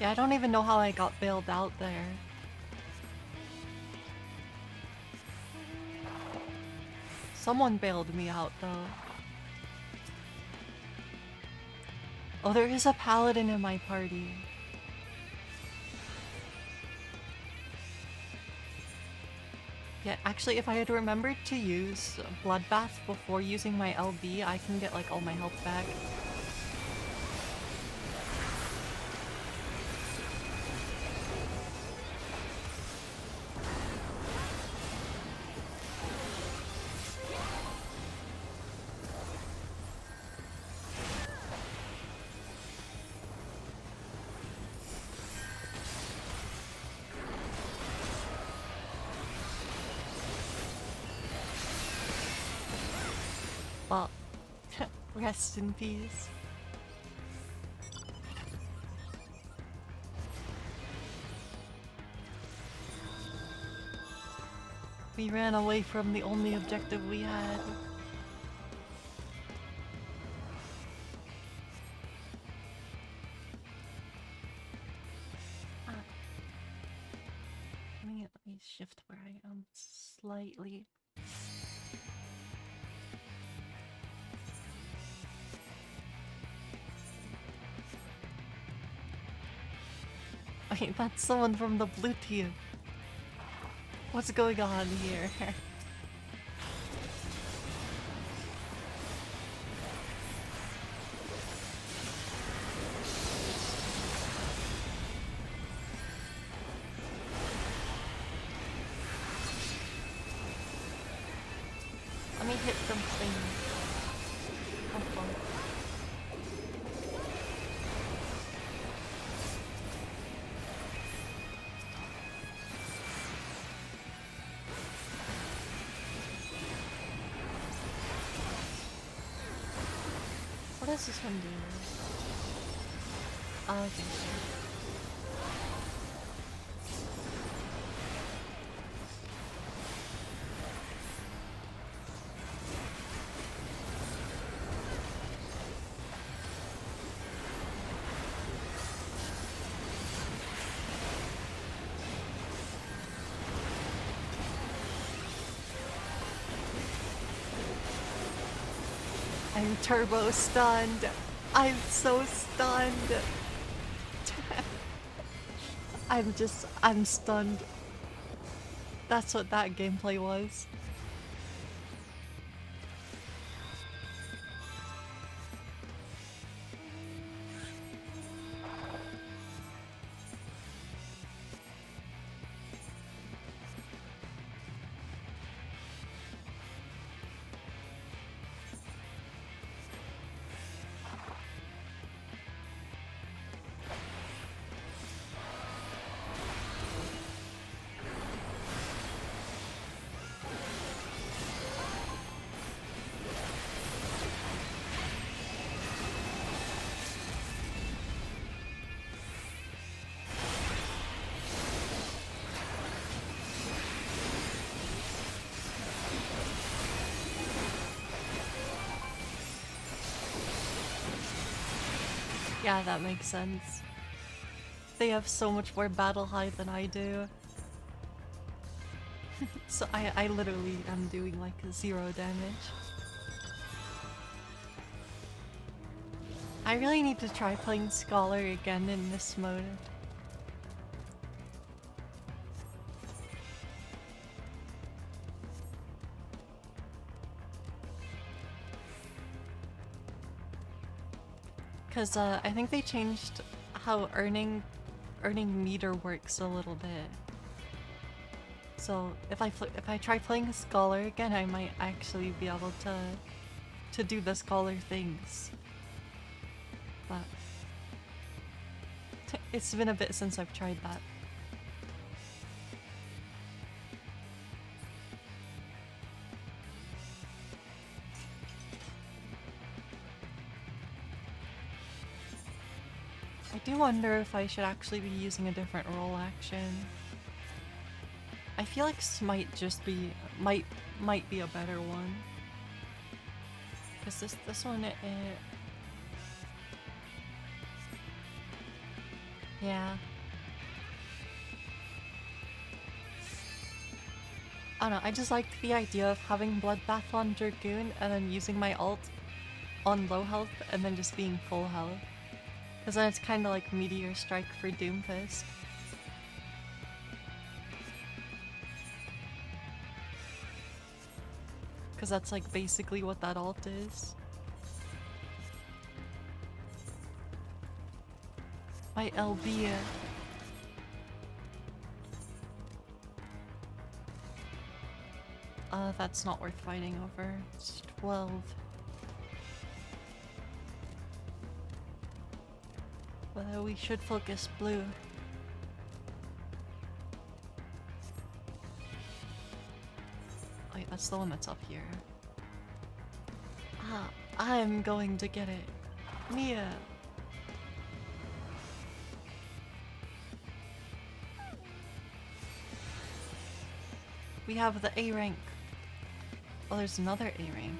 Yeah, I don't even know how I got bailed out there. Someone bailed me out though. Oh, there is a paladin in my party. Yeah, actually, if I had remembered to use Bloodbath before using my LB, I can get like all my health back. Well, rest in peace. We ran away from the only objective we had. Let me shift where I am slightly. Wait, that's someone from the blue team. What's going on here? Let me hit something. Oh, fuck. What does this one do? Oh, okay, sure. I'm turbo stunned. I'm so stunned. I'm stunned. That's what that gameplay was. Yeah, that makes sense. They have so much more battle height than I do. So I literally am doing like 0 damage. I really need to try playing Scholar again in this mode. Cause I think they changed how earning meter works a little bit. So if I try playing Scholar again, I might actually be able to do the Scholar things. But it's been a bit since I've tried that. I do wonder if I should actually be using a different roll action. I feel like Smite just might be a better one. Cause this one yeah. I don't know, I just like the idea of having Bloodbath on Dragoon and then using my ult on low health and then just being full health. Cause then it's kinda like Meteor Strike for Doomfist. Cause that's like basically what that ult is. My LB. That's not worth fighting over. It's 12. But we should focus blue. Wait, that's the one that's up here. Ah, I'm going to get it. Mia! We have the A rank. Oh, there's another A rank.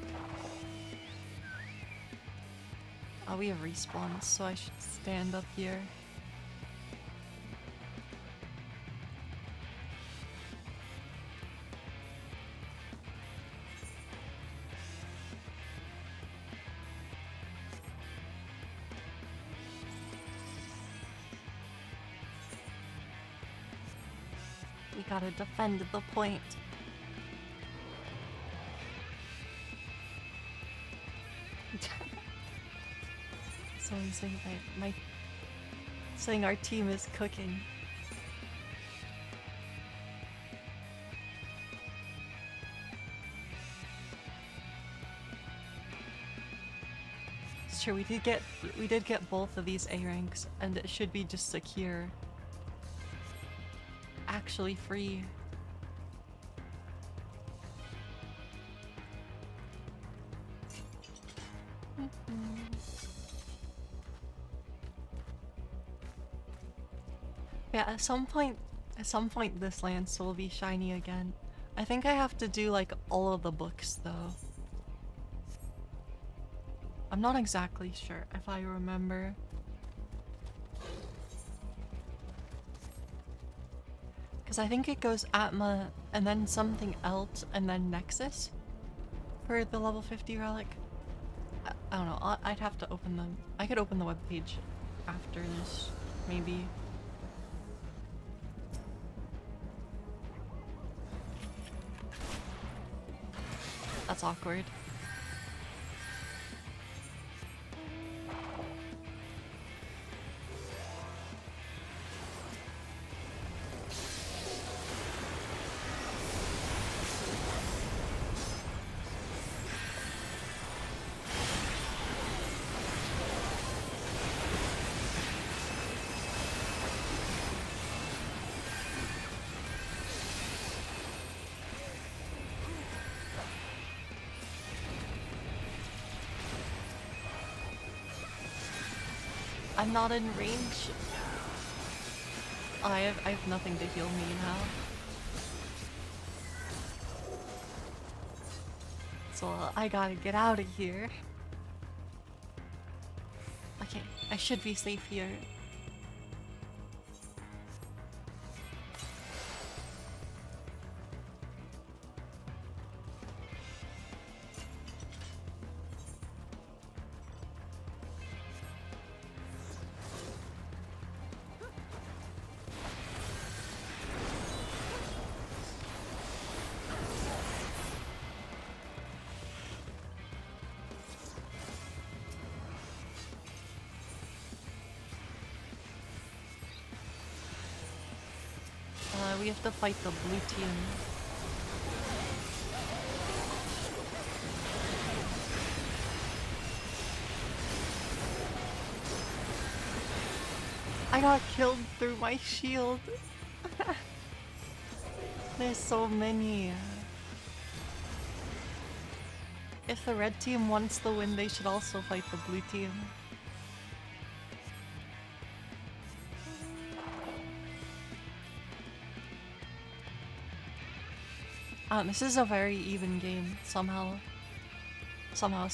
Oh, we have respawns, so I should stand up here. We gotta defend the point. So I'm saying saying our team is cooking. It's true, we did get both of these A ranks, and it should be just secure. Actually free. Yeah, at some point this lance will be shiny again. I think I have to do like all of the books though. I'm not exactly sure if I remember. Because I think it goes Atma and then something else and then Nexus for the level 50 relic. I don't know, I'd have to open them. I could open the webpage after this, maybe. That's awkward. I'm not in range. I have nothing to heal me now. So I gotta get out of here. Okay, I should be safe here. We have to fight the blue team. I got killed through my shield. There's so many. If the red team wants the win, they should also fight the blue team. This is a very even game, somehow. Somehow.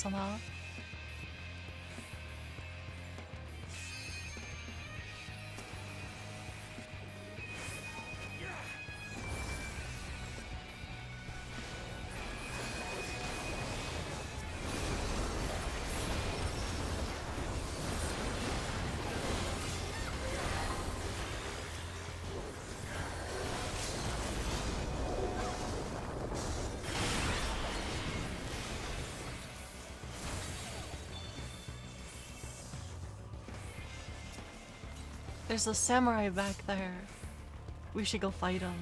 There's a samurai back there. We should go fight him.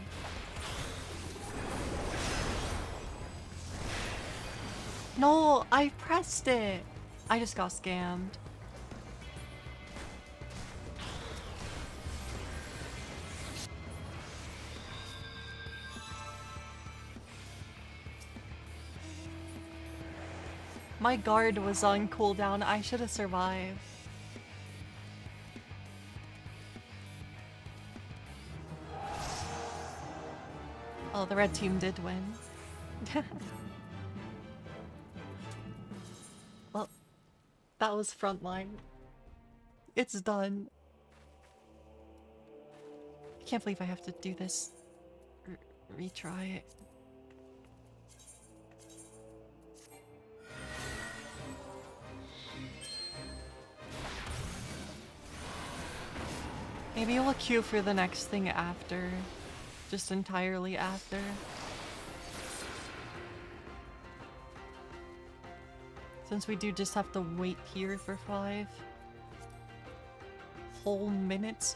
No, I pressed it. I just got scammed. My guard was on cooldown. I should have survived. Oh, the red team did win. Well, that was frontline. It's done. I can't believe I have to do this. Retry it. Maybe we'll queue for the next thing after. just entirely after. Since we do just have to wait here for 5 whole minutes.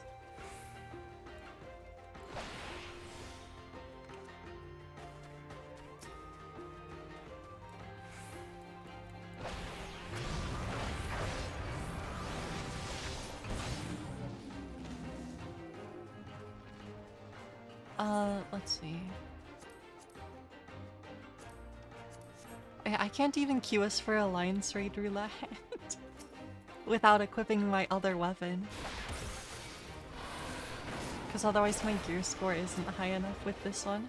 Let's see. I can't even queue us for Alliance Raid Roulette without equipping my other weapon. Because otherwise my gear score isn't high enough with this one.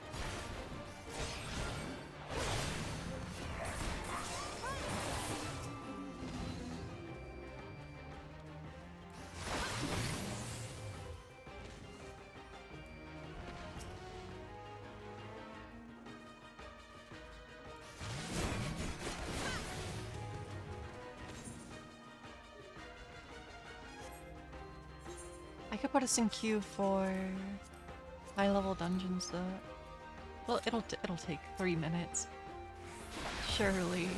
I could put us in queue for high level dungeons though. Well, it'll take 3 minutes. Surely.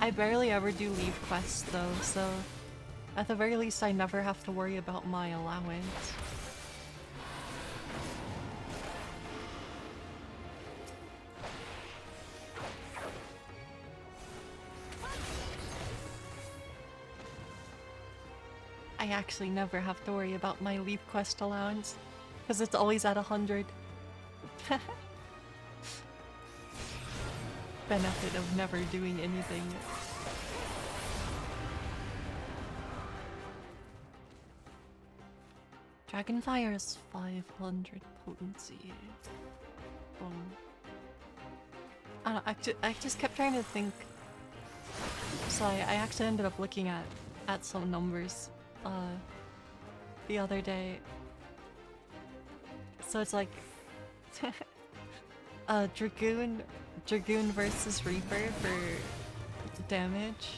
I barely ever do leave quests though, so at the very least I never have to worry about my allowance. I actually never have to worry about my leave quest allowance, because it's always at 100. Benefit of never doing anything. Dragonfire's 500 potency. Boom. I don't know, I just kept trying to think. So I actually ended up looking at some numbers the other day. So it's like Dragoon versus Reaper for damage.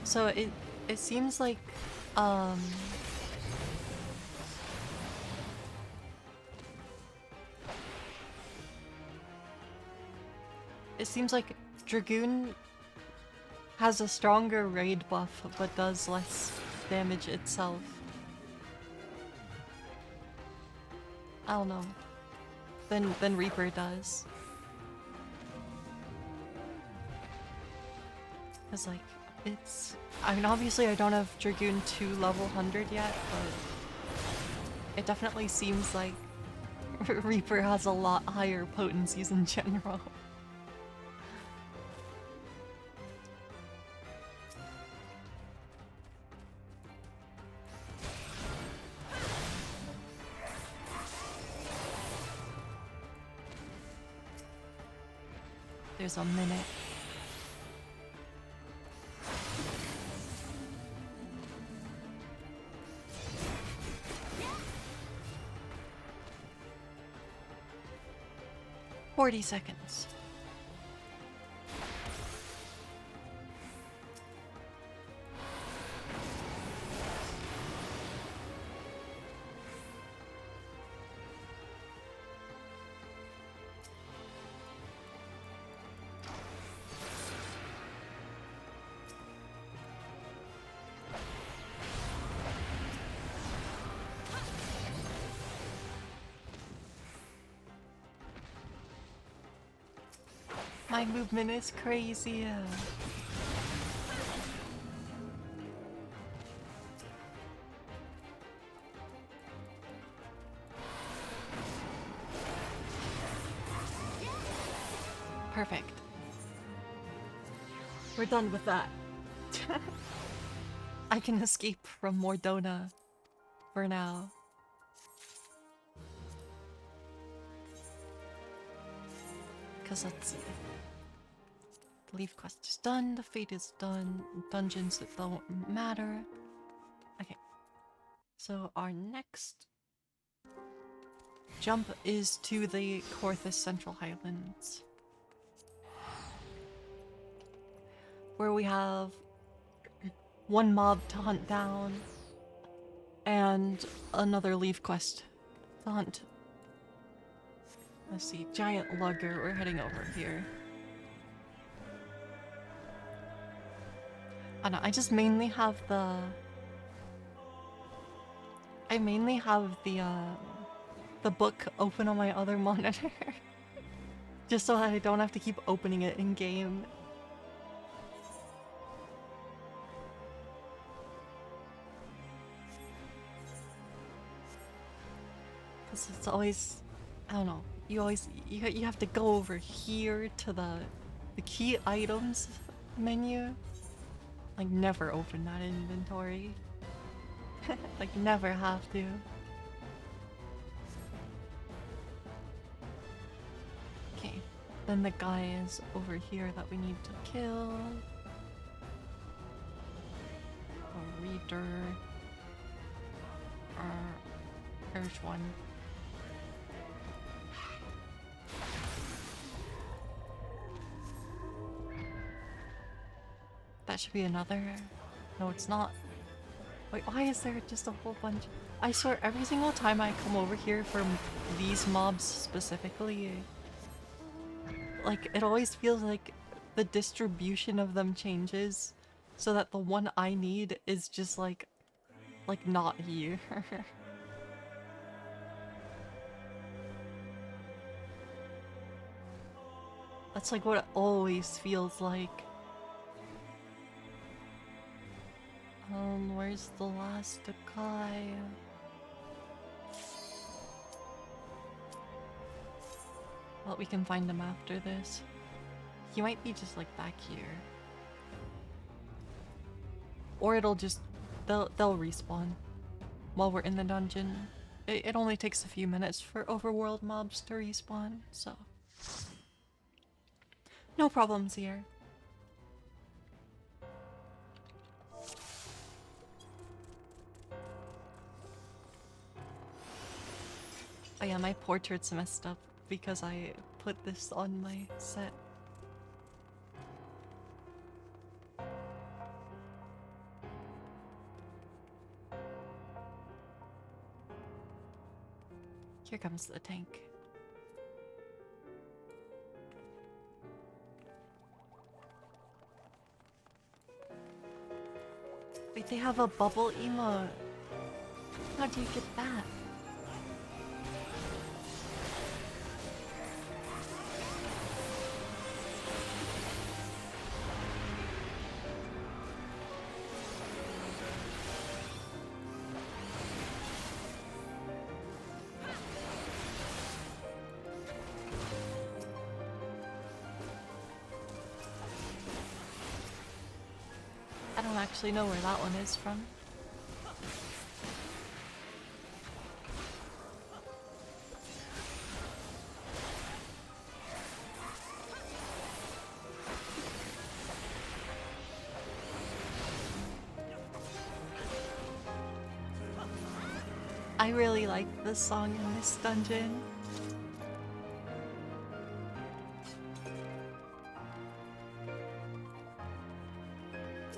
So it seems like it seems like Dragoon has a stronger raid buff but does less damage itself. I don't know. Than Reaper does. Cause like, I mean obviously I don't have Dragoon 2 level 100 yet, but it definitely seems like Reaper has a lot higher potencies in general. There's a minute. "40 seconds. My movement is crazy. Perfect. We're done with that. I can escape from Mordona for now. Because let's see. The leaf quest is done, the fate is done, dungeons that don't matter. Okay. So our next jump is to the Corthus Central Highlands, where we have one mob to hunt down and another leaf quest to hunt. Let's see, giant lugger, we're heading over here. I don't know, I just mainly have the... I mainly have the book open on my other monitor. Just so that I don't have to keep opening it in game. Cause it's always, I don't know, you have to go over here to the key items menu. Like never open that inventory. Like never have to. Okay, then the guy is over here that we need to kill. A reader. There's one. That should be another. No, it's not. Wait, why is there just a whole bunch? I swear, every single time I come over here for these mobs specifically, like, it always feels like the distribution of them changes so that the one I need is just like not here. That's like what it always feels like. Where's the last guy? Well, we can find him after this. He might be just like back here. Or it'll just... they'll respawn while we're in the dungeon. It only takes a few minutes for overworld mobs to respawn, so... no problems here. Oh yeah, my portrait's messed up because I put this on my set. Here comes the tank. Wait, they have a bubble emote. How do you get that? I don't actually know where that one is from. I really like this song in this dungeon.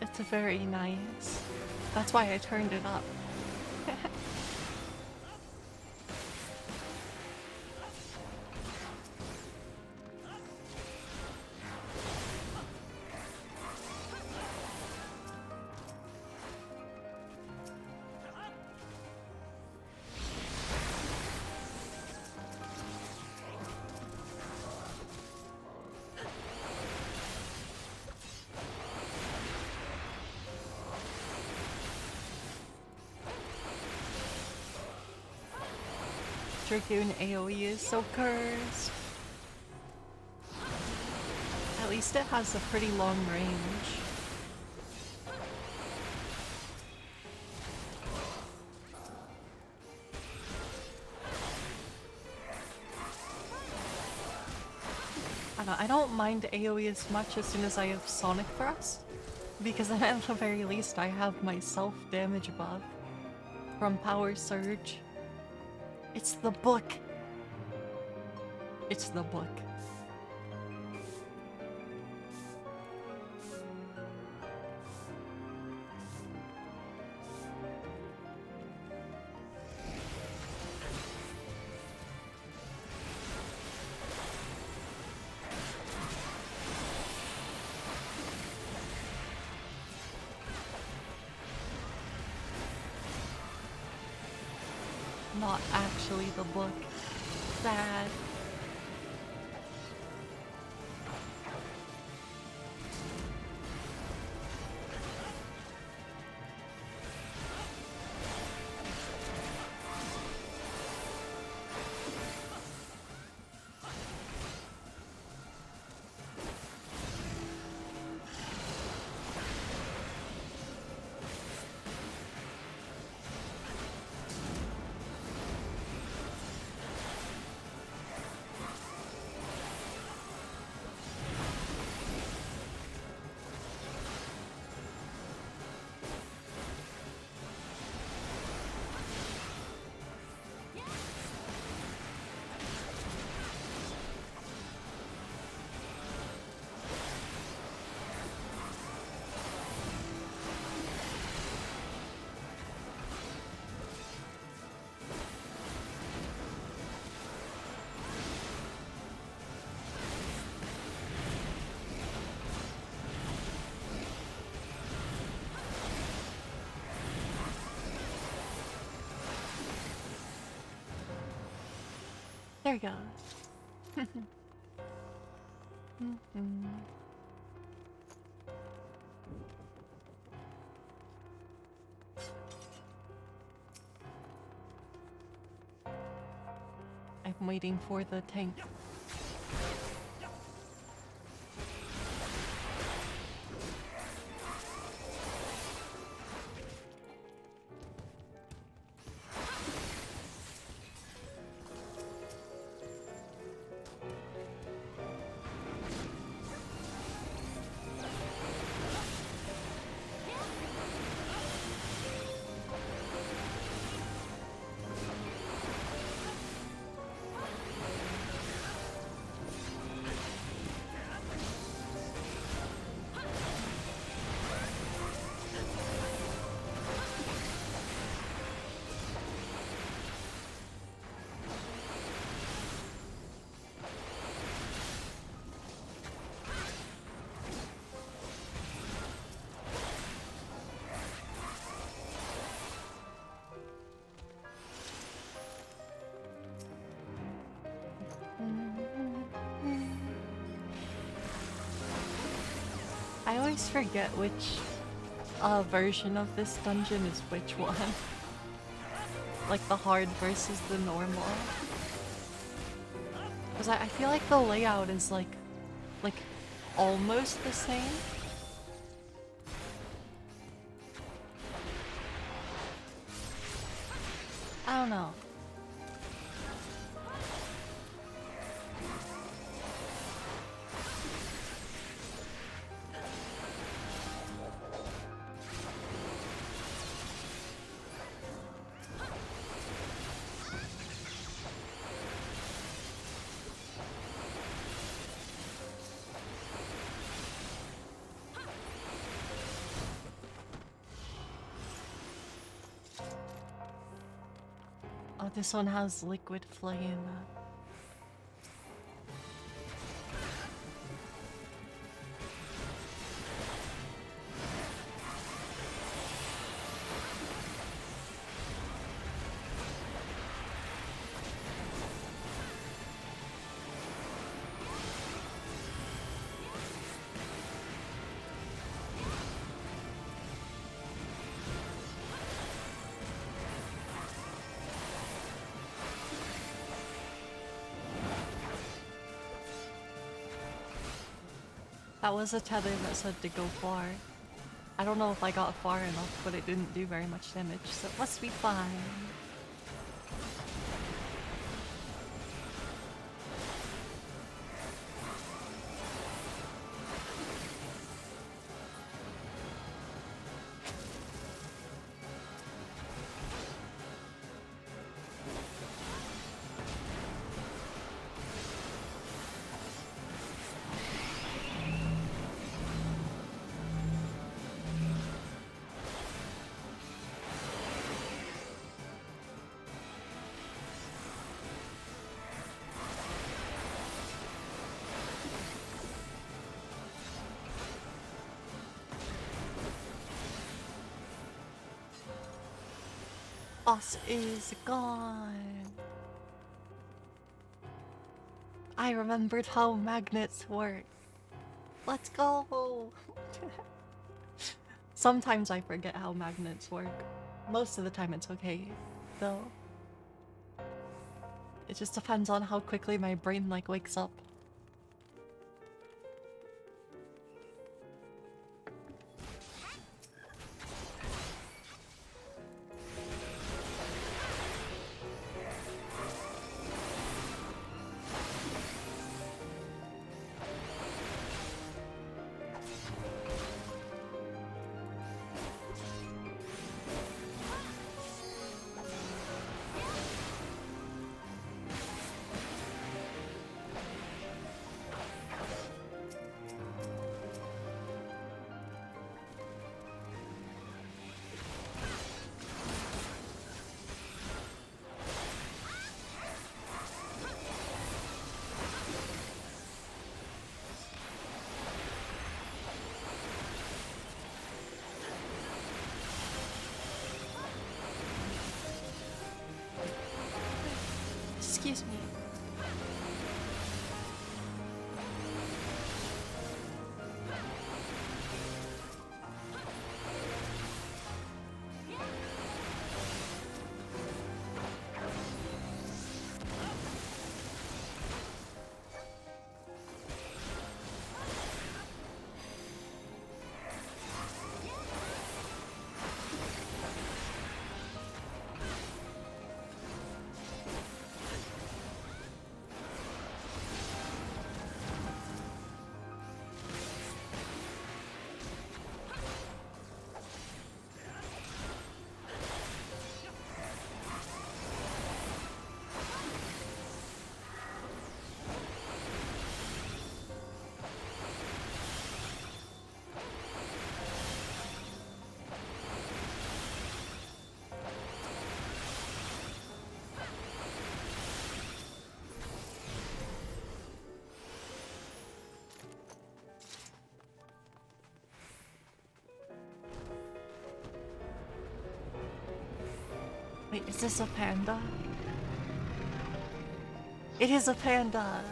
It's very nice. That's why I turned it up. Dragoon AoE is so cursed. At least it has a pretty long range. I don't mind AoE as much as soon as I have Sonic Thrust, because then at the very least I have my self-damage buff from Power Surge. It's the book! It's the book. Not actually the book. Sad. There we go. I'm waiting for the tank. I always forget which version of this dungeon is which one. Like the hard versus the normal. Because I feel like the layout is like almost the same. I don't know. Oh, this one has liquid flame. That was a tether that said to go far. I don't know if I got far enough, but it didn't do very much damage, so it must be fine. boss is gone. I remembered how magnets work. Let's go! Sometimes I forget how magnets work. Most of the time it's okay, though. It just depends on how quickly my brain like wakes up. Excuse me. Wait, is this a panda? It is a panda!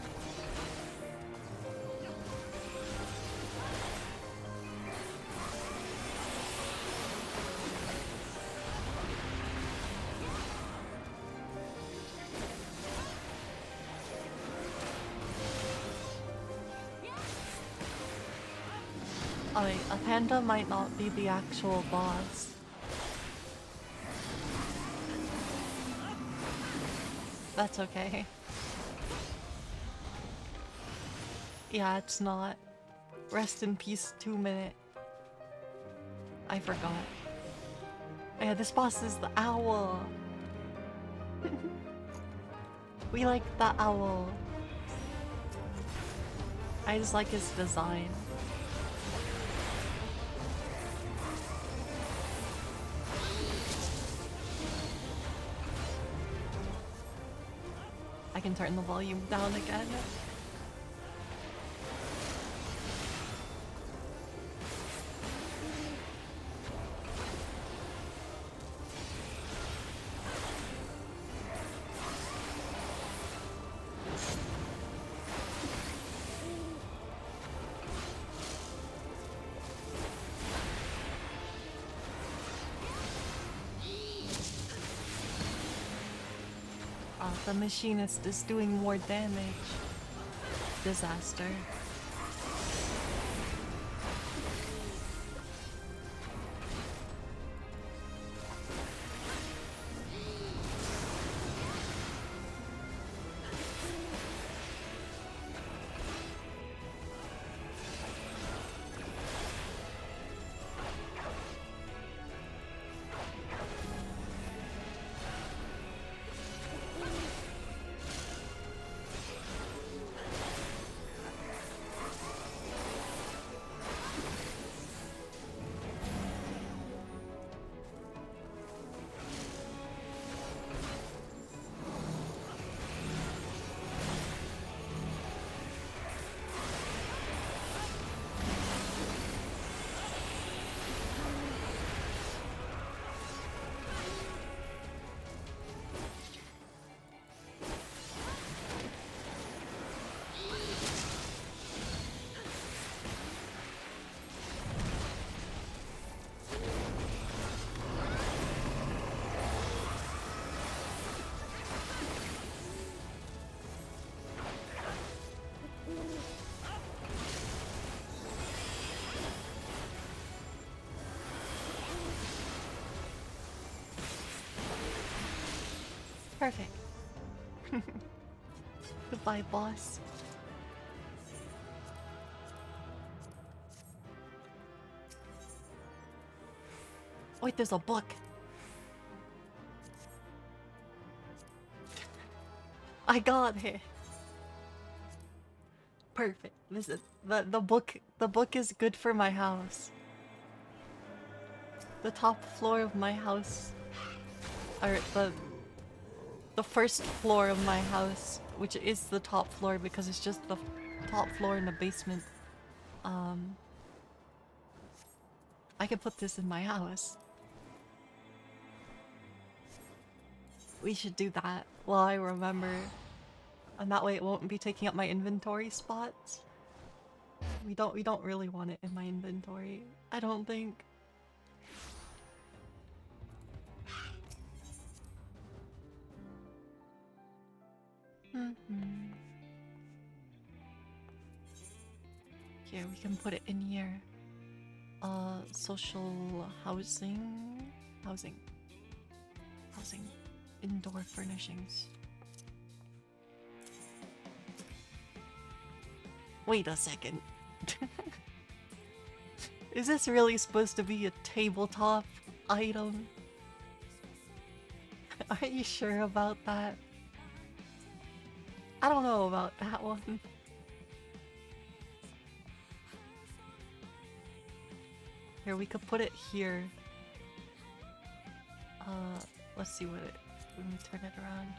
Oh wait, a panda might not be the actual boss. That's okay. Yeah, it's not. Rest in peace, 2 minute. I forgot. Yeah, this boss is the owl. We like the owl. I just like his design. I can turn the volume down again. The machinist is doing more damage. Disaster. Perfect. Goodbye, boss. Wait, there's a book. I got it. Perfect. This is the book. The book is good for my house. The top floor of my house, or the first floor of my house, which is the top floor because it's just the top floor in the basement. I can put this in my house. We should do that while I remember. And that way it won't be taking up my inventory spots. We don't really want it in my inventory, I don't think. Here, we can put it in here. Social housing. Indoor furnishings. Wait a second. Is this really supposed to be a tabletop item? Are you sure about that? I don't know about that one. Here, we could put it here. Let's see what it... Let me turn it around.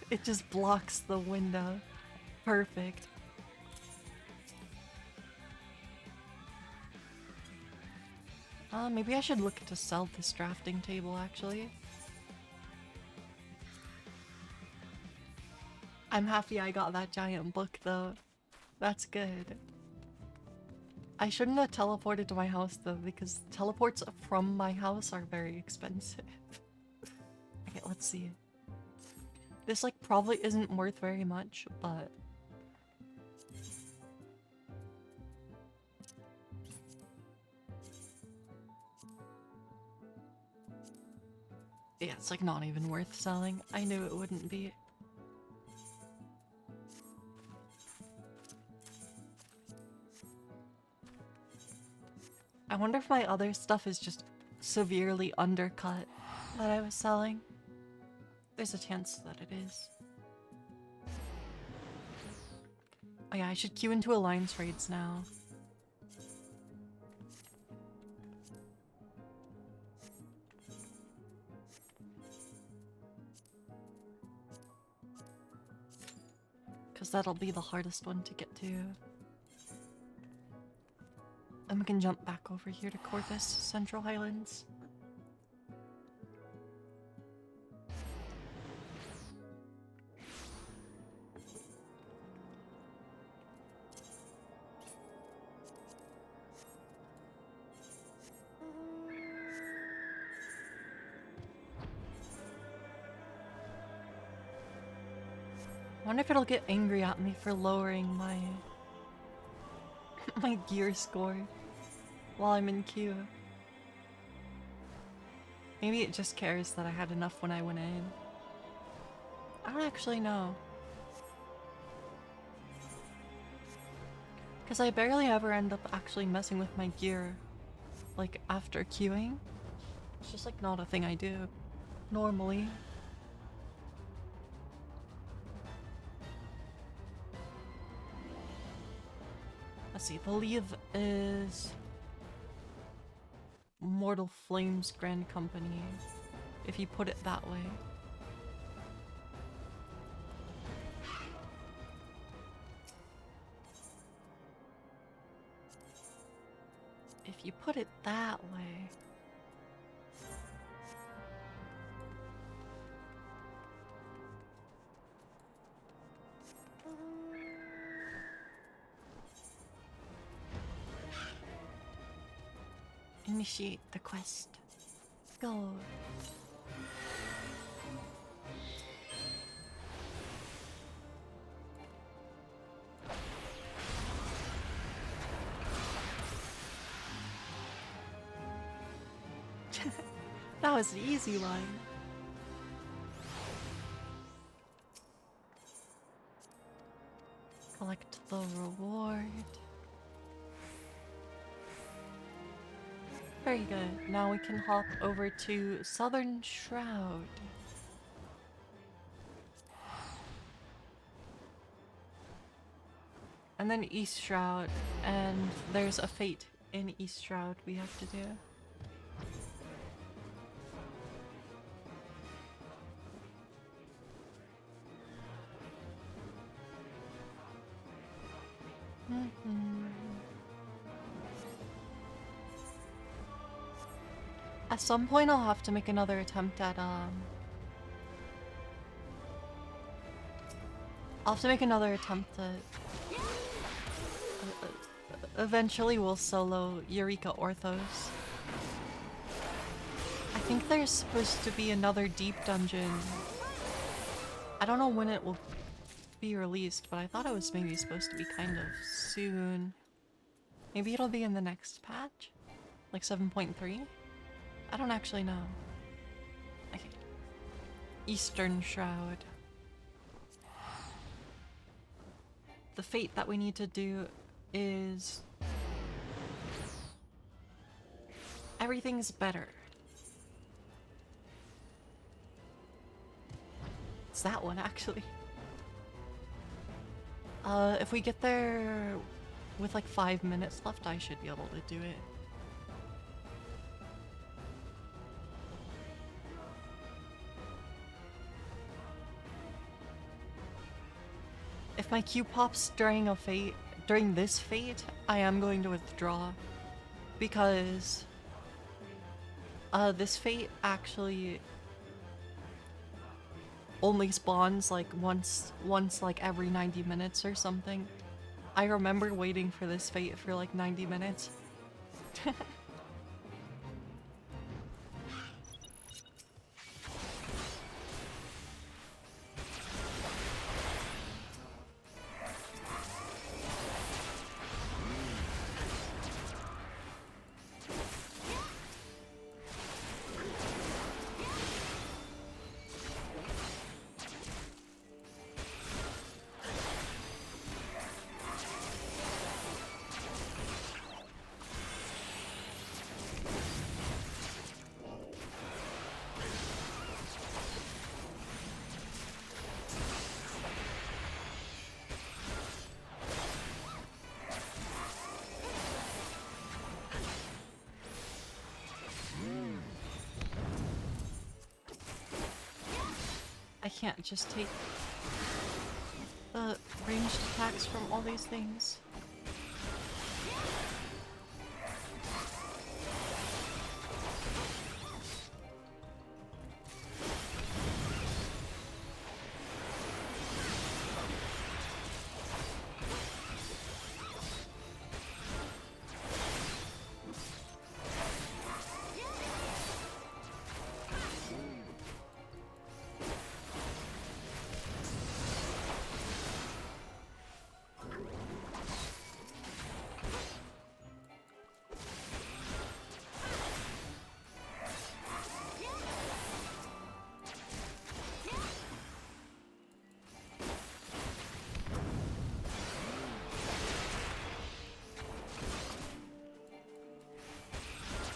It just blocks the window. Perfect. Maybe I should look to sell this drafting table, actually. I'm happy I got that giant book, though. That's good. I shouldn't have teleported to my house, though, because teleports from my house are very expensive. Okay, let's see. This, like, probably isn't worth very much, but... yeah, it's, like, not even worth selling. I knew it wouldn't be. I wonder if my other stuff is just severely undercut that I was selling. There's a chance that it is. Oh yeah, I should queue into alliance raids now. Because that'll be the hardest one to get to. And we can jump back over here to Corvus, Central Highlands. I wonder if it'll get angry at me for lowering my my gear score while I'm in queue. Maybe it just cares that I had enough when I went in. I don't actually know. Because I barely ever end up actually messing with my gear, like, after queuing. It's just, like, not a thing I do normally. Let's see, the leave is Mortal Flames Grand Company, if you put it that way. If you put it that way. Initiate the quest. Go. That was the easy one. Collect the reward. Very good. Now we can hop over to Southern Shroud. And then East Shroud. And there's a fate in East Shroud we have to do. At some point I'll have to make another attempt at I'll have to make another attempt at eventually we'll solo Eureka Orthos. I think there's supposed to be another deep dungeon. I don't know when it will be released, but I thought it was maybe supposed to be kind of soon. Maybe it'll be in the next patch? Like 7.3? I don't actually know. Okay. Eastern Shroud. The fate that we need to do is... everything's better. It's that one, actually. If we get there with like 5 minutes left, I should be able to do it. If my Q pops during this fate, I am going to withdraw because this fate actually only spawns like once like every 90 minutes or something. I remember waiting for this fate for like 90 minutes. I can't just take the ranged attacks from all these things.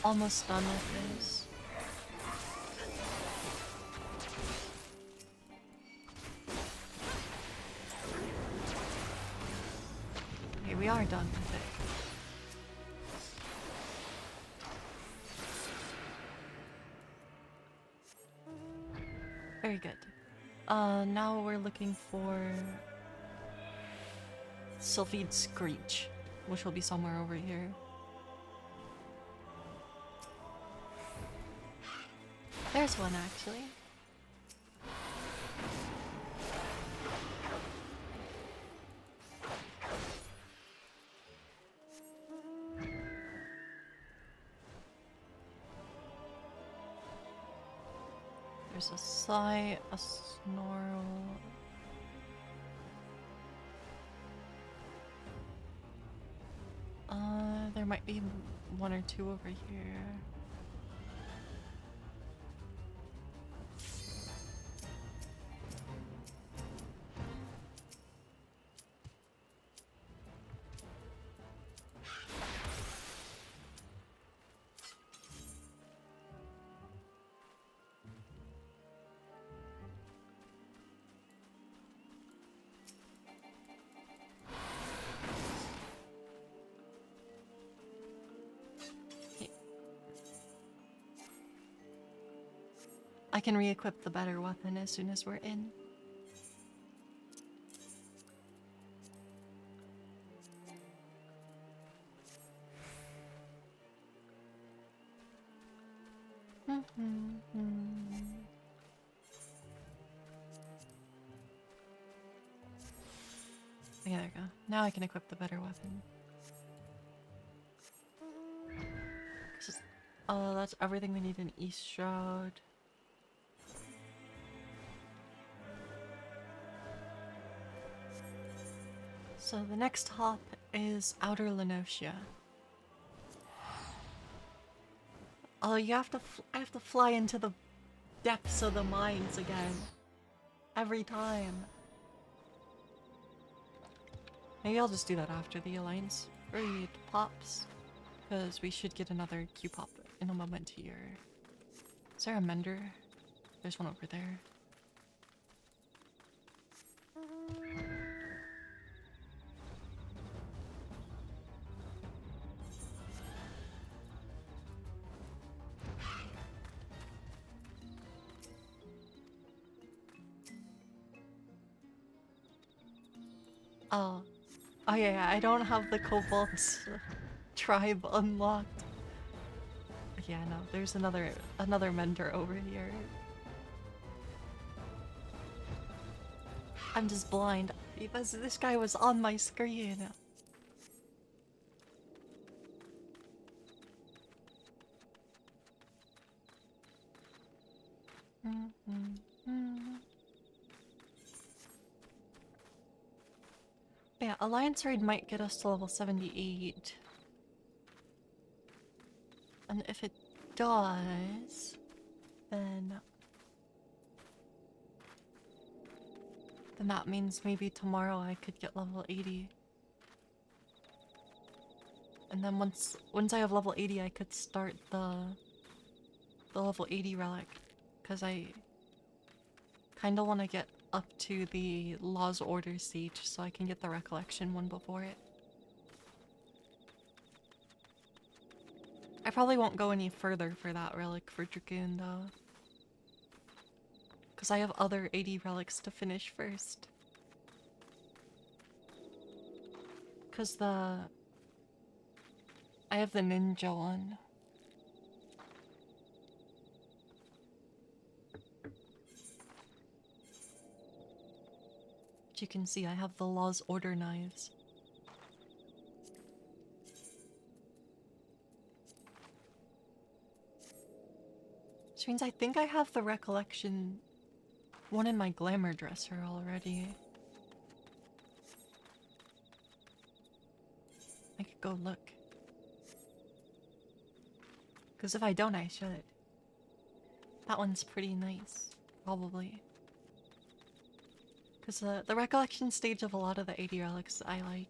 Almost done with this. Okay, we are done with it. Very good. Now we're looking for Sylphid Screech, which will be somewhere over here. There's one, actually. There's a sigh, a snarl. There might be one or two over here. I can re-equip the better weapon as soon as we're in. Okay, there we go. Now I can equip the better weapon. Oh, that's everything we need in East Shroud. So the next hop is Outer Lenosia. Oh, I have to fly into the depths of the mines again. Every time. Maybe I'll just do that after the Alliance raid pops. Because we should get another Q pop in a moment here. Is there a mender? There's one over there. Oh. Oh yeah, I don't have the Kobolds tribe unlocked. Yeah, no, there's another mentor over here. I'm just blind because this guy was on my screen. Yeah, Alliance raid might get us to level 78. And if it does, then that means maybe tomorrow I could get level 80. And then once I have level 80, I could start the level 80 relic, cuz I kind of want to get up to the Law's Order stage so I can get the recollection one before it. I probably won't go any further for that relic for Dragoon though, because I have other 80 relics to finish first. Because I have the ninja one. As you can see, I have the Law's Order knives. Which means I think I have the recollection one in my glamour dresser already. I could go look. Because if I don't, I should. That one's pretty nice, probably. Because the recollection stage of a lot of the 80 relics I like.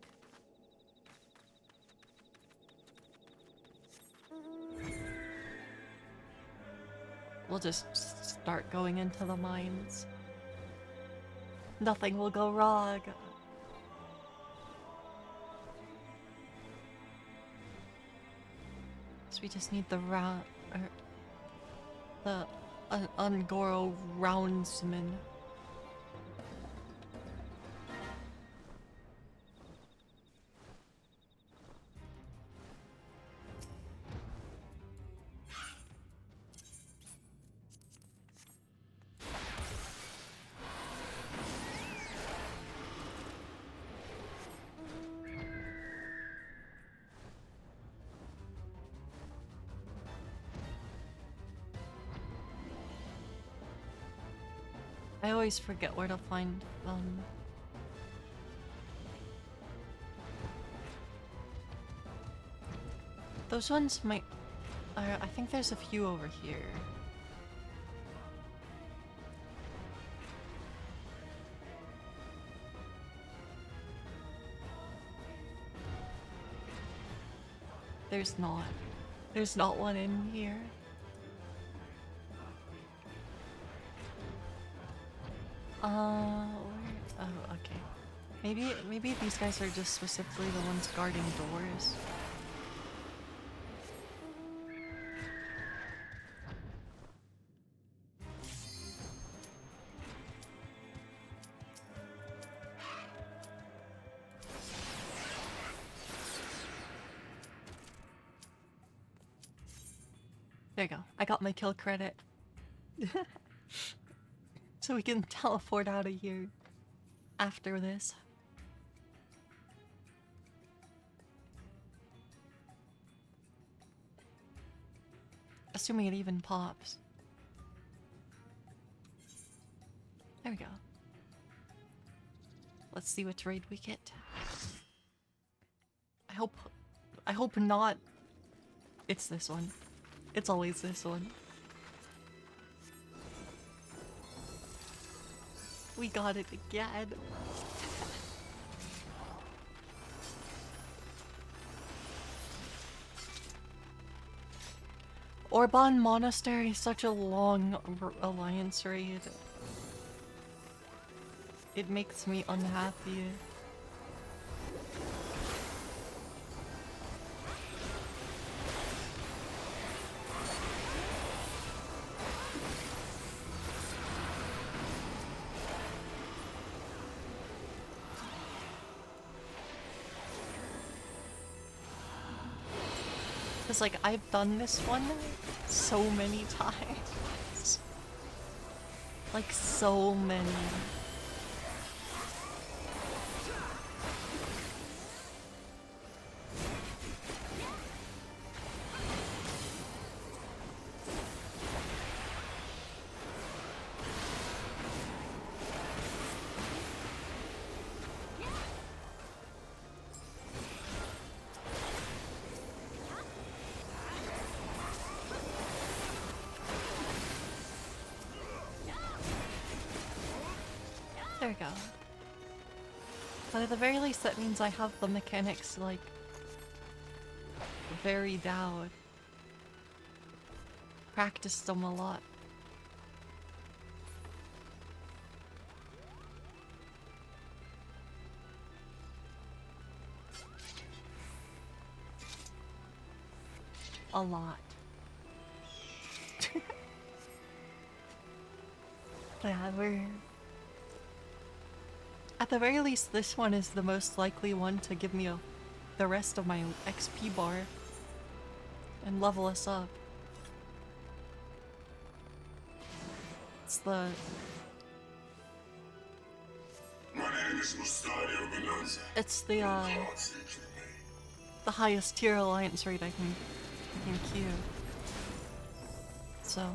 We'll just start going into the mines. Nothing will go wrong. So we just need the Ungoro roundsman. I always forget where to find them. Those ones might... I think there's a few over here. There's not. There's not one in here. Oh, okay. Maybe these guys are just specifically the ones guarding doors. There you go. I got my kill credit. So we can teleport out of here after this. Assuming it even pops. There we go. Let's see which raid we get. I hope not. It's this one. It's always this one. We got it again. Orban Monastery is such a long alliance raid. It makes me unhappy. Cause like I've done this one so many times. Like so many. There we go. But at the very least that means I have the mechanics like very down. Practiced them a lot. A lot. Yeah, we're... At the very least, this one is the most likely one to give me the rest of my XP bar and level us up. It's the... It's the highest tier alliance raid I can queue. So...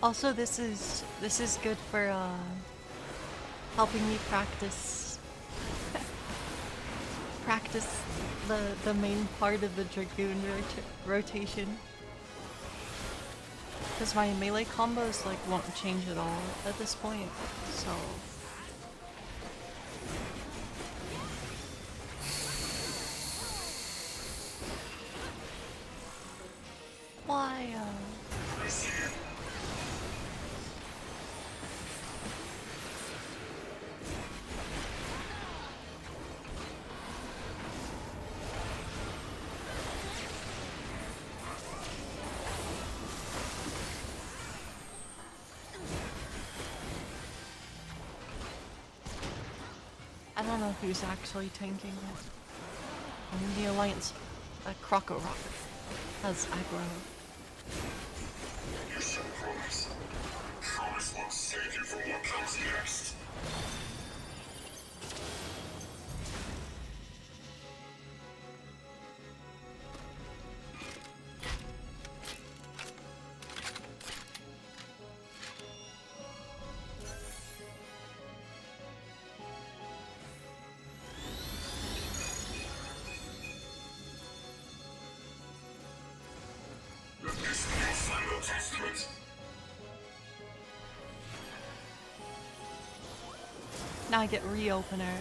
Also, this is good for helping me practice the main part of the Dragoon rotation. Because my melee combos like won't change at all at this point, so... Why, I don't know who's actually tanking it. I mean, the Alliance, Croco Rock, has aggro. You shall promise. Promise won't save you from what comes next. Now I get reopener.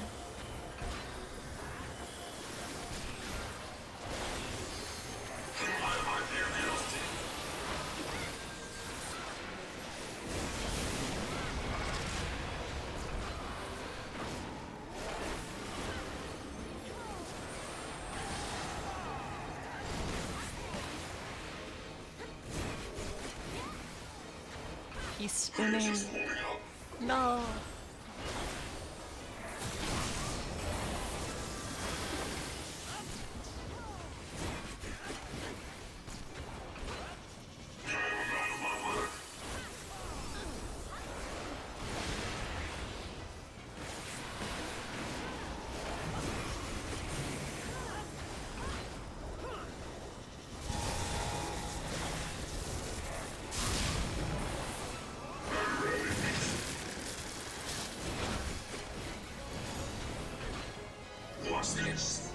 He's spinning. No. What's this?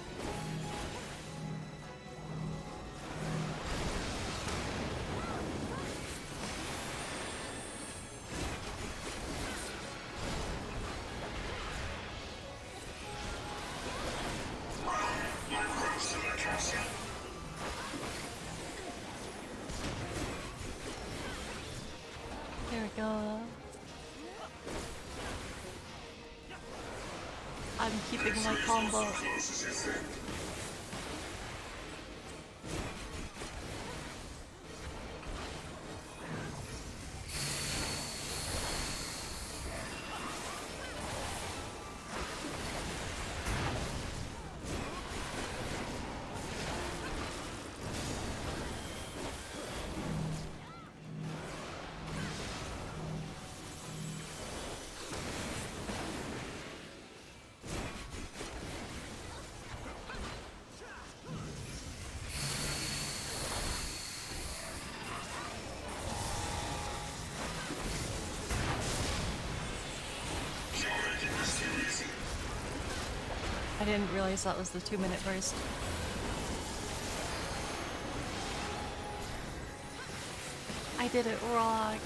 There we go. I'm keeping my combo. I didn't realize that was the 2-minute burst. I did it wrong.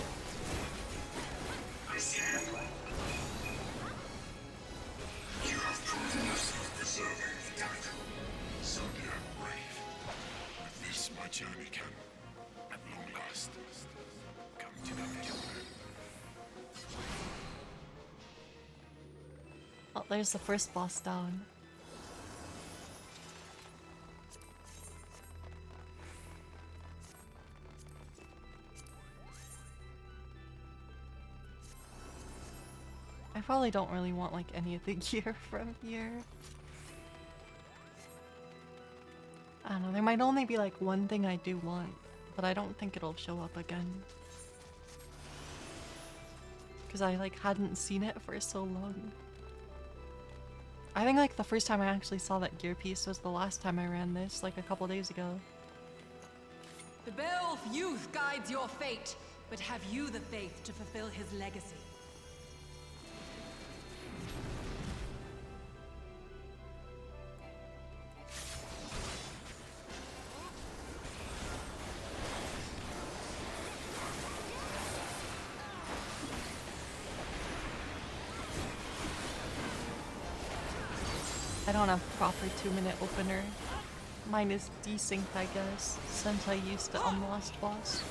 You have proven yourself deserving of the title. So brave. With this, my journey can, at long last, come to an end. Oh, there's the first boss down. I probably don't really want like any of the gear from here. I don't know, there might only be like one thing I do want, but I don't think it'll show up again. Because I like hadn't seen it for so long. I think like the first time I actually saw that gear piece was the last time I ran this, like a couple days ago. The Beowulf youth guides your fate, but have you the faith to fulfill his legacy? I don't have proper 2-minute opener. Mine is desynced, I guess, since I used it on the last boss.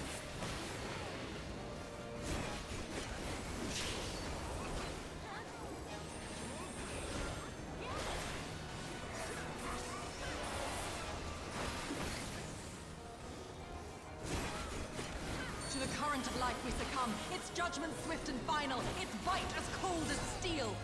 To the current of life we succumb. Its judgment swift and final. Its bite as cold as steel.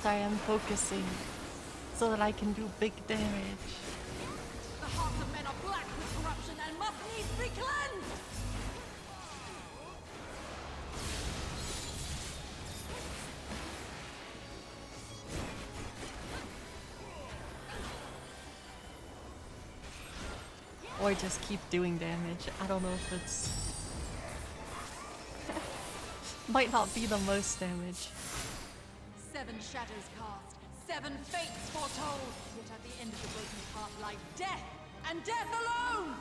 Sorry, I'm focusing so that I can do big damage. The hearts of cleansed! Or just keep doing damage. I don't know if it's... Might not be the most damage. 7 shadows cast, 7 fates foretold. Yet at the end of the broken path lie death, and death alone!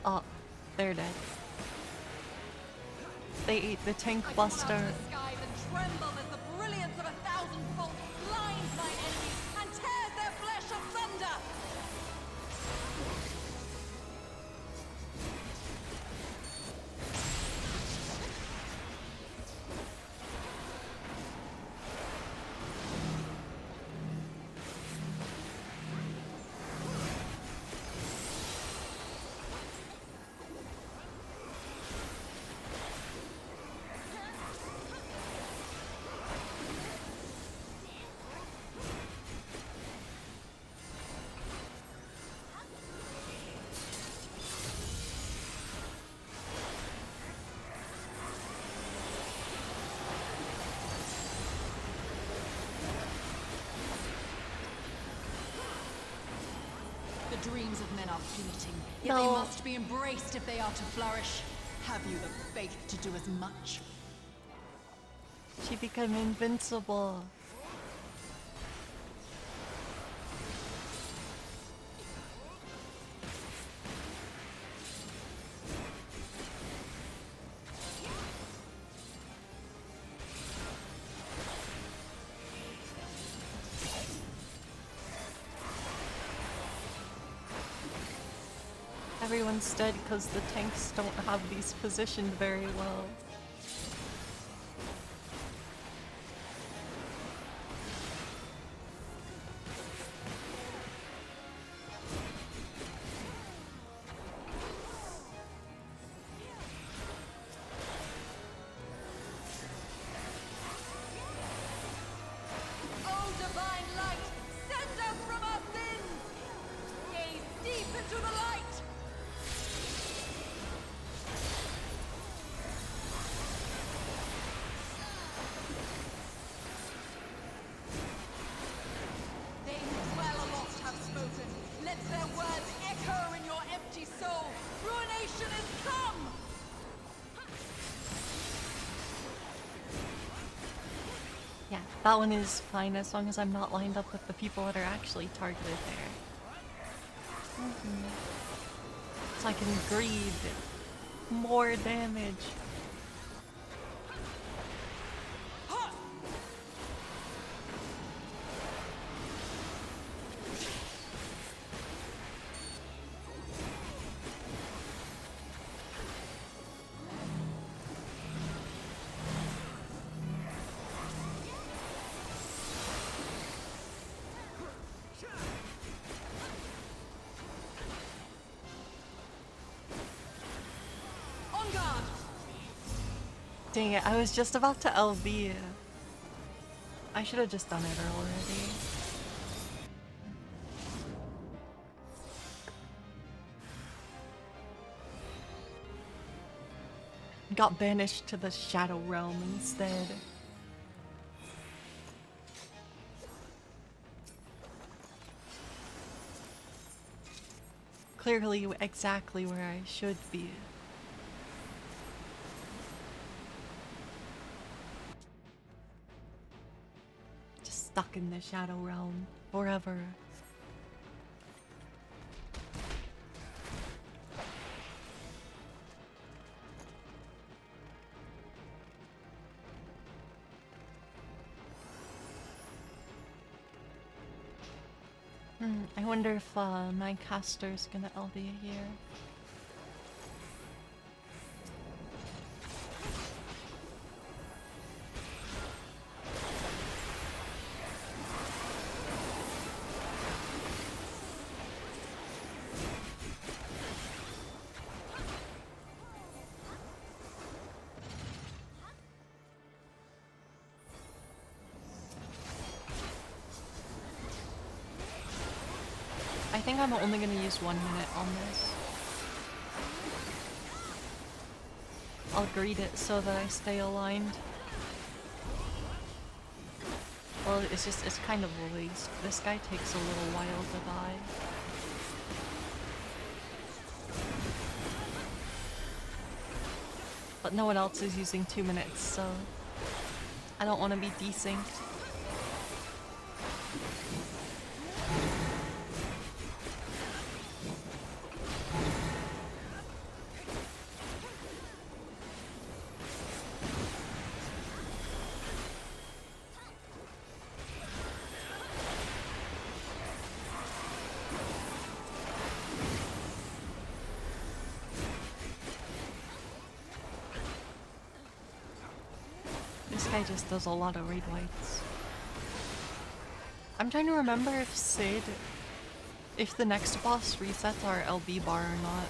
Oh, they're dead. They ate the tank I call out to buster. the skies and tremble as the brilliance of 1,000 bolts blinds my enemies and tears their flesh asunder! The dreams of men are fleeting, yet they No. must be embraced if they are to flourish. Have you the faith to do as much? She became invincible. Everyone's dead because the tanks don't have these positioned very well. Oh, divine light, send us from our sins! Gaze deep into the light! They who dwell aloft have spoken. Let their words echo in your empty soul. Ruination is come! Yeah, that one is fine as long as I'm not lined up with the people that are actually targeted there. So I can greed more damage. On guard! Dang it, I was just about to LB. I should have just done it already. Got banished to the Shadow Realm instead. Clearly exactly where I should be. Just stuck in the Shadow Realm forever. I wonder if my caster's gonna LB here. think I'm only gonna use 1 minute on this. I'll greet it so that I stay aligned. Well, it's kind of a waste. This guy takes a little while to die. But no one else is using 2 minutes, so I don't want to be desynced. This guy just does a lot of raid wights. I'm trying to remember if the next boss resets our LB bar or not.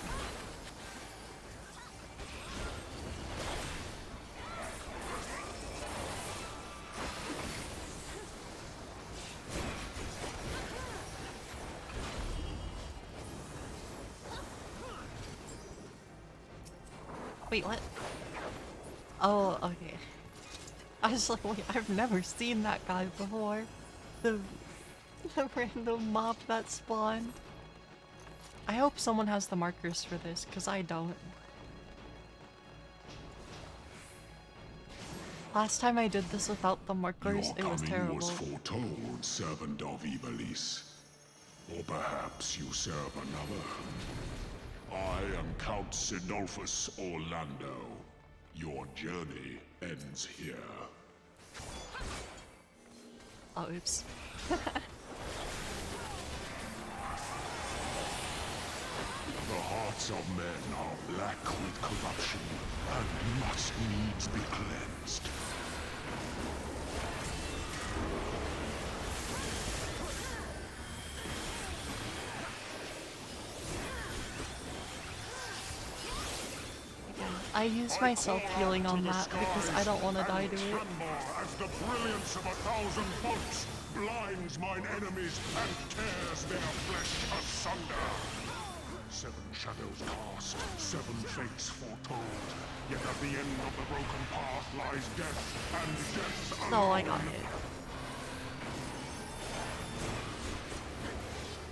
Wait, what? Oh, okay. I was like, wait, I've never seen that guy before. The random mob that spawned. I hope someone has the markers for this, because I don't. Last time I did this without the markers, it was terrible. Was foretold, servant of Ivalice. Or perhaps you serve another. I am Count Sinolphus Orlando. Your journey ends here. Oh, oops. The hearts of men are black with corruption and must needs be cleansed. I use my self-healing on that because I don't want to die to it. As the brilliance of 1,000 bolts blinds mine enemies and tears their flesh asunder. 7 shadows cast, 7 fates foretold. Yet at the end of the broken path lies death, and death alone. No, I got it.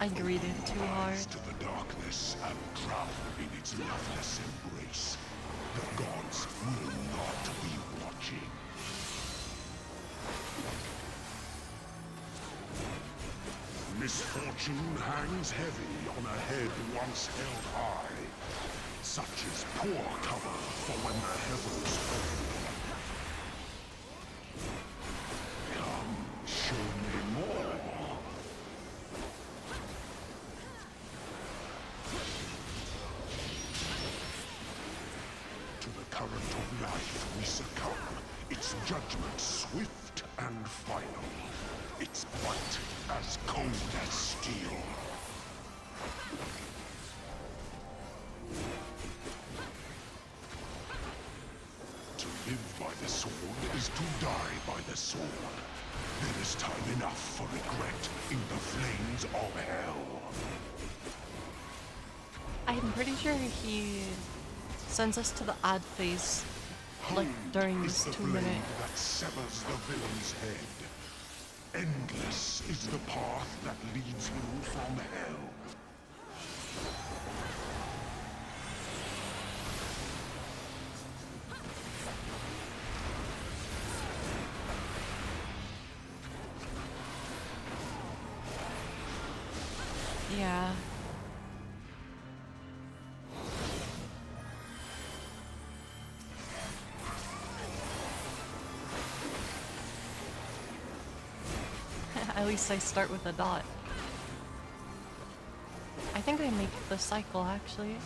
I greeted too hard. To the darkness and drown in its loveless embrace. The gods will not be watching. Misfortune hangs heavy on a head once held high. Such is poor cover for when the heavens fall. Come, show me more. To the current of life we succumb. Its judgment swift and final. Its bite as cold as steel. To live by the sword is to die by the sword. There is time enough for regret in the flames of hell. I'm pretty sure he sends us to the ad phase, like, during this 2 minute. That severs the villain's head. Endless is the path that leads you from hell. Yeah. At least I start with a dot. I think I make the cycle, actually.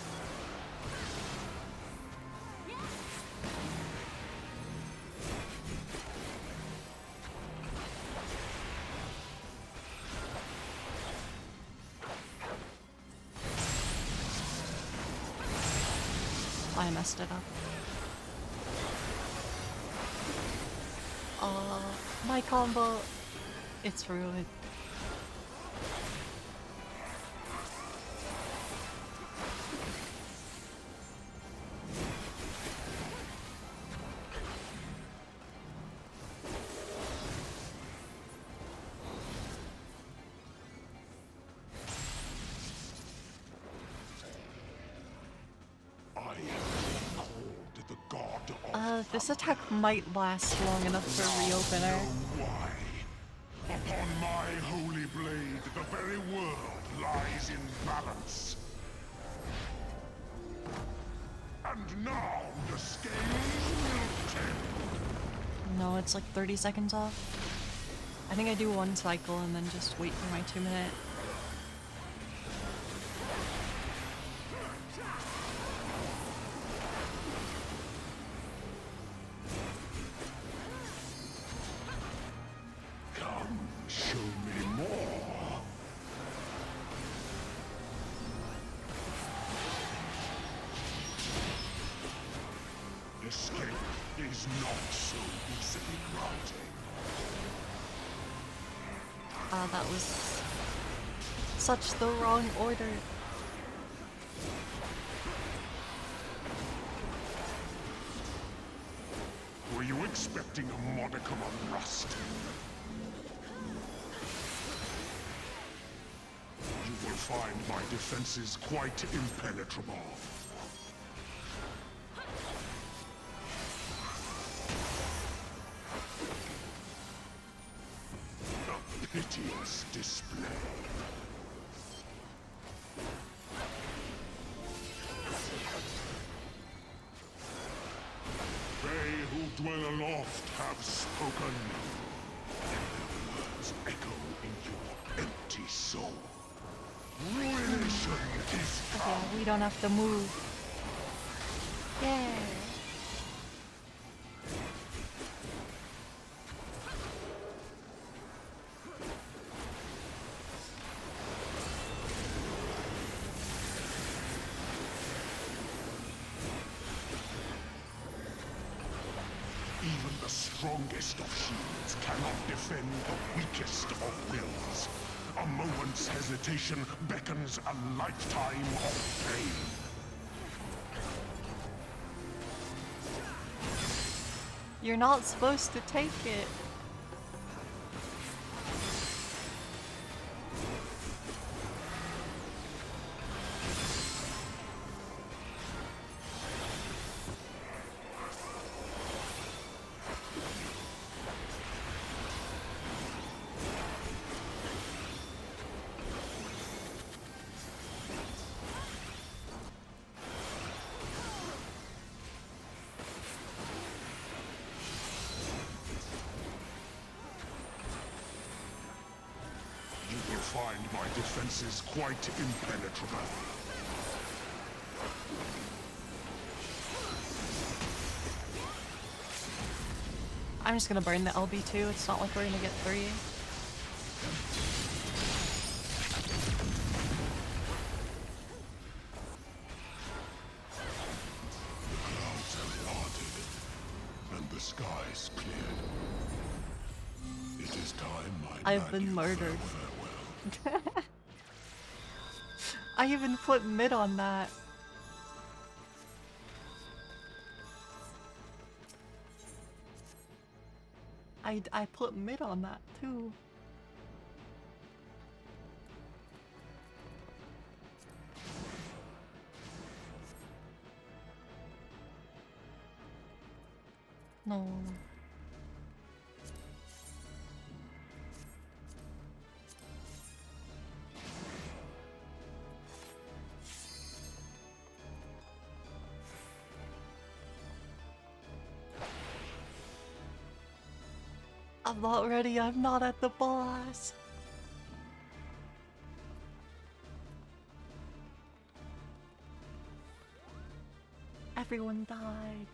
I messed it up. My combo, it's ruined. This attack might last long enough for a reopener. Why? Upon my holy blade, the very world lies in balance. And now the scales will tip. No, it's like 30 seconds off. I think I do one cycle and then just wait for my 2-minute. Come, show me more. Escape is not so easily granted. That was such the wrong order. Were you expecting a modicum of rust? You will find my defenses quite impenetrable. A piteous display. They who dwell aloft have spoken. Their words echo in your empty soul. Ruination is Okay, come. we don't have to move. Yeah. Even the strongest of shields cannot defend the weakest of wills. A moment's hesitation beckons a lifetime of pain. You're not supposed to take it. You will find my defenses quite impenetrable. I'm just gonna burn the LB2. It's not like we're gonna get 3. The clouds have parted, and the skies cleared. It is time I I've bade been you murdered. farewell. I even put mid on that. I put mid on that too. No. I'm not ready. I'm not at the boss. Everyone died.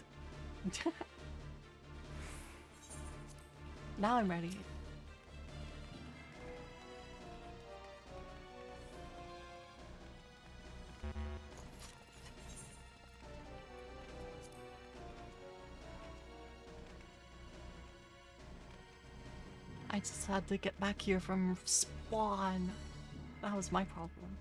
Now I'm ready. I just had to get back here from spawn. That was my problem.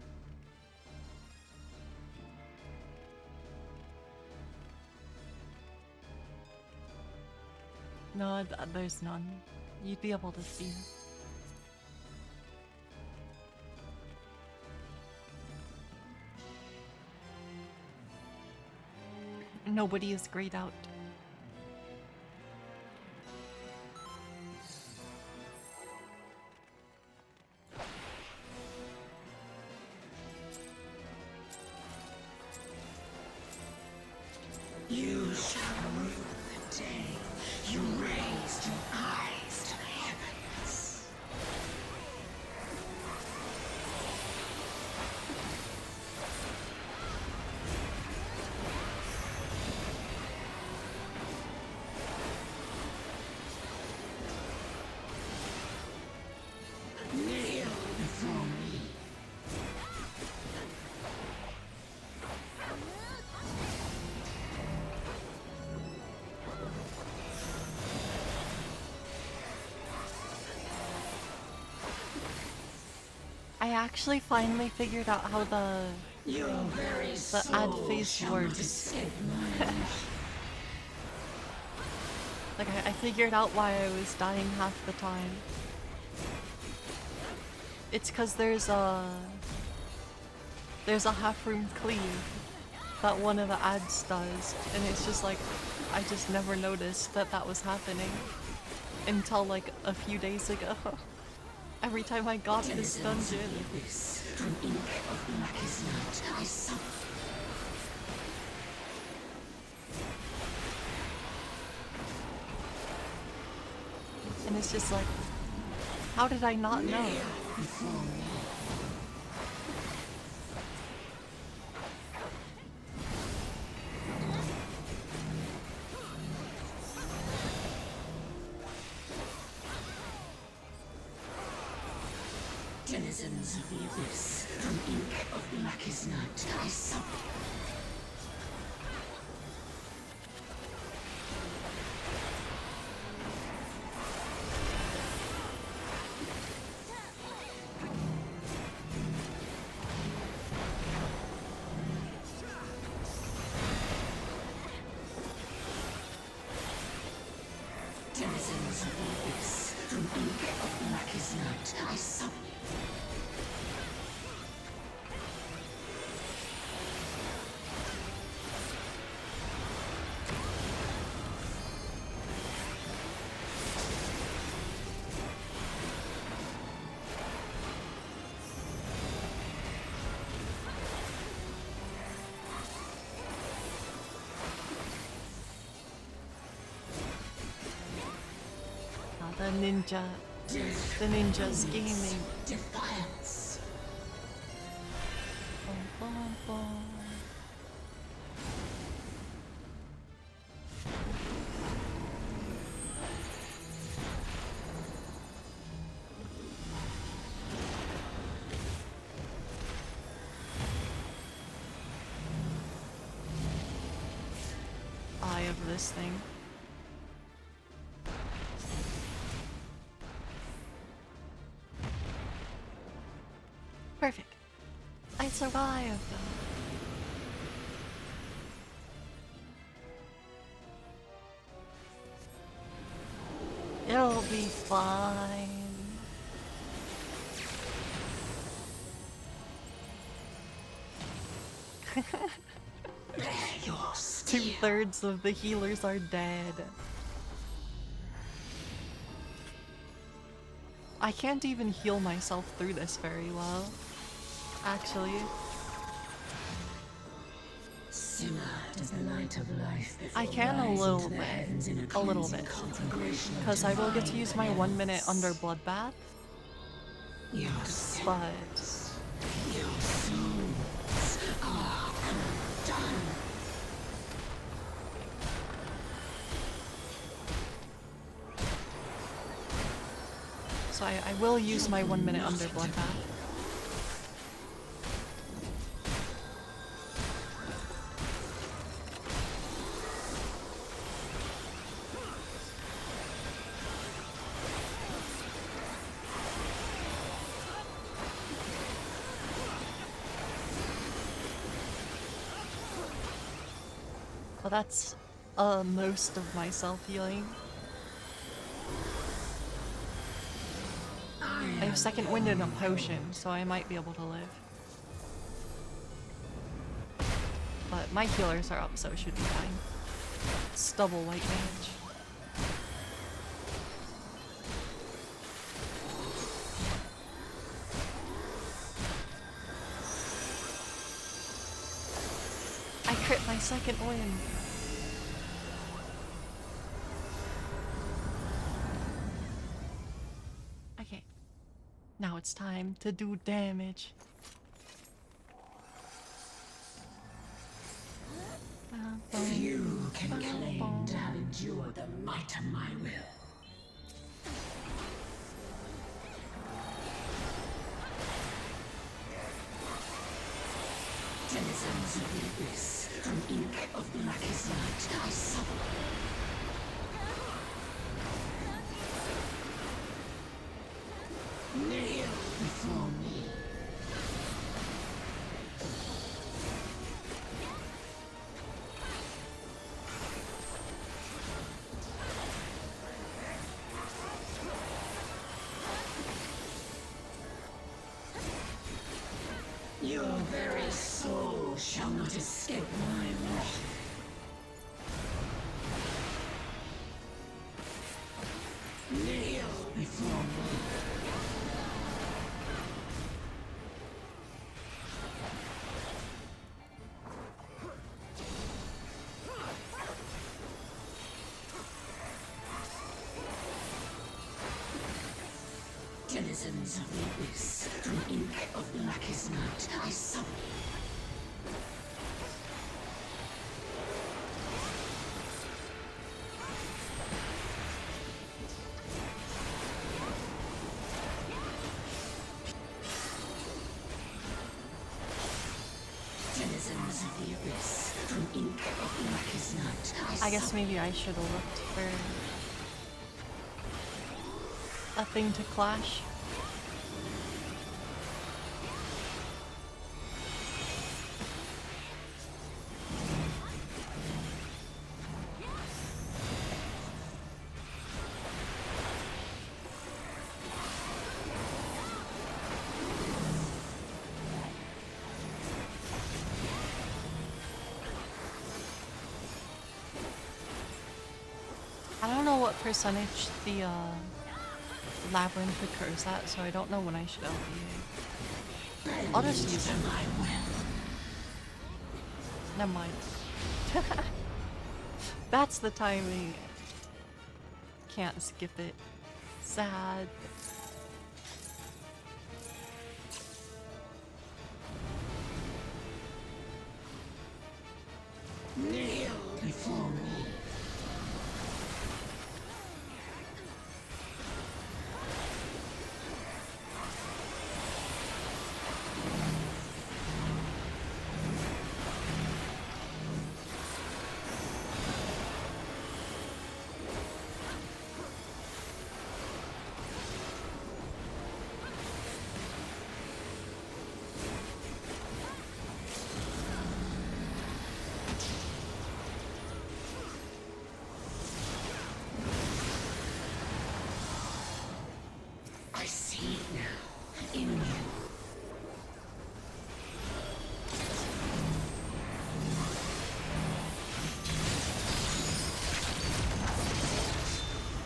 No, there's none. You'd be able to see. Nobody is grayed out. You shall rue the day you raised your eyes to the heavens. Kneel before me. I actually finally figured out how the Your very ad soul phase shall not works. escape mine. Like I figured out why I was dying half the time. It's cause there's a half room cleave that one of the ads does, and it's just like I just never noticed that that was happening until like a few days ago. Every time I got this dungeon. From ink of blackest night, I suffer. And it's just like, how did I not know? Denizens of the abyss, from ink of blackest night, I suffer. Denizens of the abyss, from ink of blackest night, I suffer. The ninja's gaming. Defiance. Bum, bum, bum. Eye of this thing. Perfect. I survived. It'll be fine. Two-thirds of the healers are dead. I can't even heal myself through this very well. Actually. Simmer does the light of life I can a little bit. A little bit. Because I will get to use my 1 minute under Bloodbath. Your But your souls are undone. so I will use my 1 minute under Bloodbath. Well, that's most of my self-healing. I have second wind and a potion, so I might be able to live. But my healers are up, so it should be fine. It's double white mage. I crit my second win. Now it's time to do damage. Few can claim to have endured the might of my will. Denizens of the abyss, from ink of blackest night, I summon. Kneel before me. Your very soul shall not escape my wrath. Kneel before me. Denizens of the abyss, from ink of blackest night, I summon. Denizens of the abyss, from ink of blackest night, I guess maybe I should have looked for a thing to clash. I don't know what percentage the labyrinth occurs at, so I don't know when I should LBA. I'll just use it. Never mind. That's the timing. Can't skip it. Sad. Kneel before me. I see it now, in you.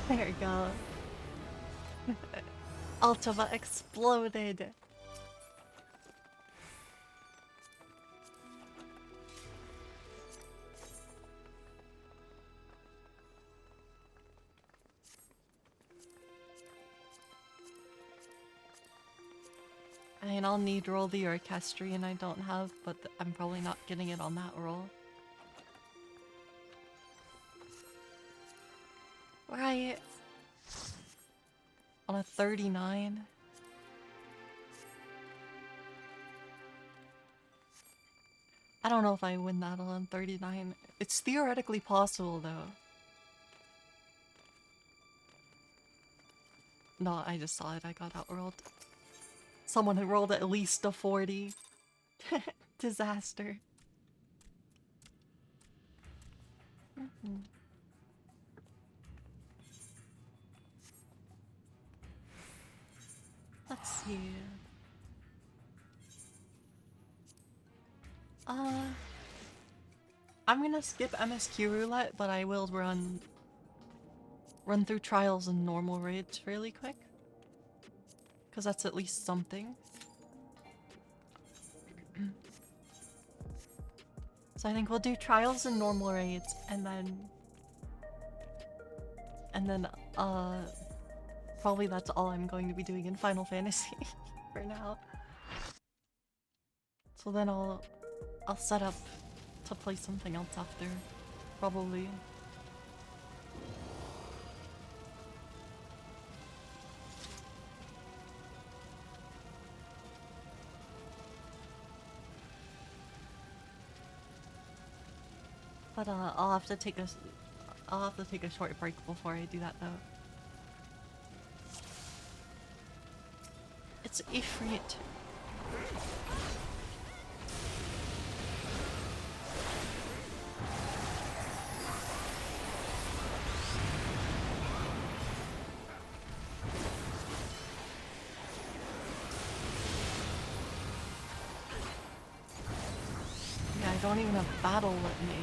There you go. Ultima exploded. I mean, I'll need roll the orchestrion I don't have, but I'm probably not getting it on that roll. Right. On a 39. I don't know if I win that on 39. It's theoretically possible though. No, I just saw it. I got outrolled. Someone had rolled at least a 40. Disaster. Let's see. I'm gonna skip MSQ roulette, but I will run through trials and normal raids really quick. Because that's at least something. So I think we'll do trials and normal raids, and then probably that's all I'm going to be doing in Final Fantasy for now. So then I'll set up to play something else after, probably. But I'll have to take a short break before I do that though. It's Ifrit. Yeah, I don't even have battle with me.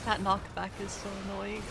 That knockback is so annoying.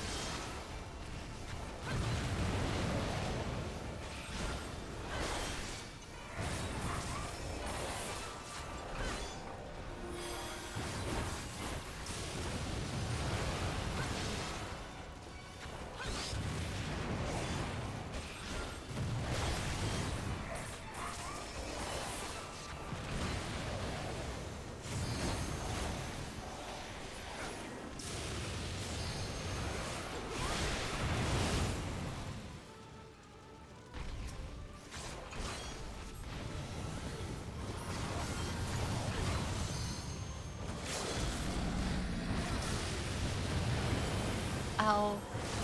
Ow.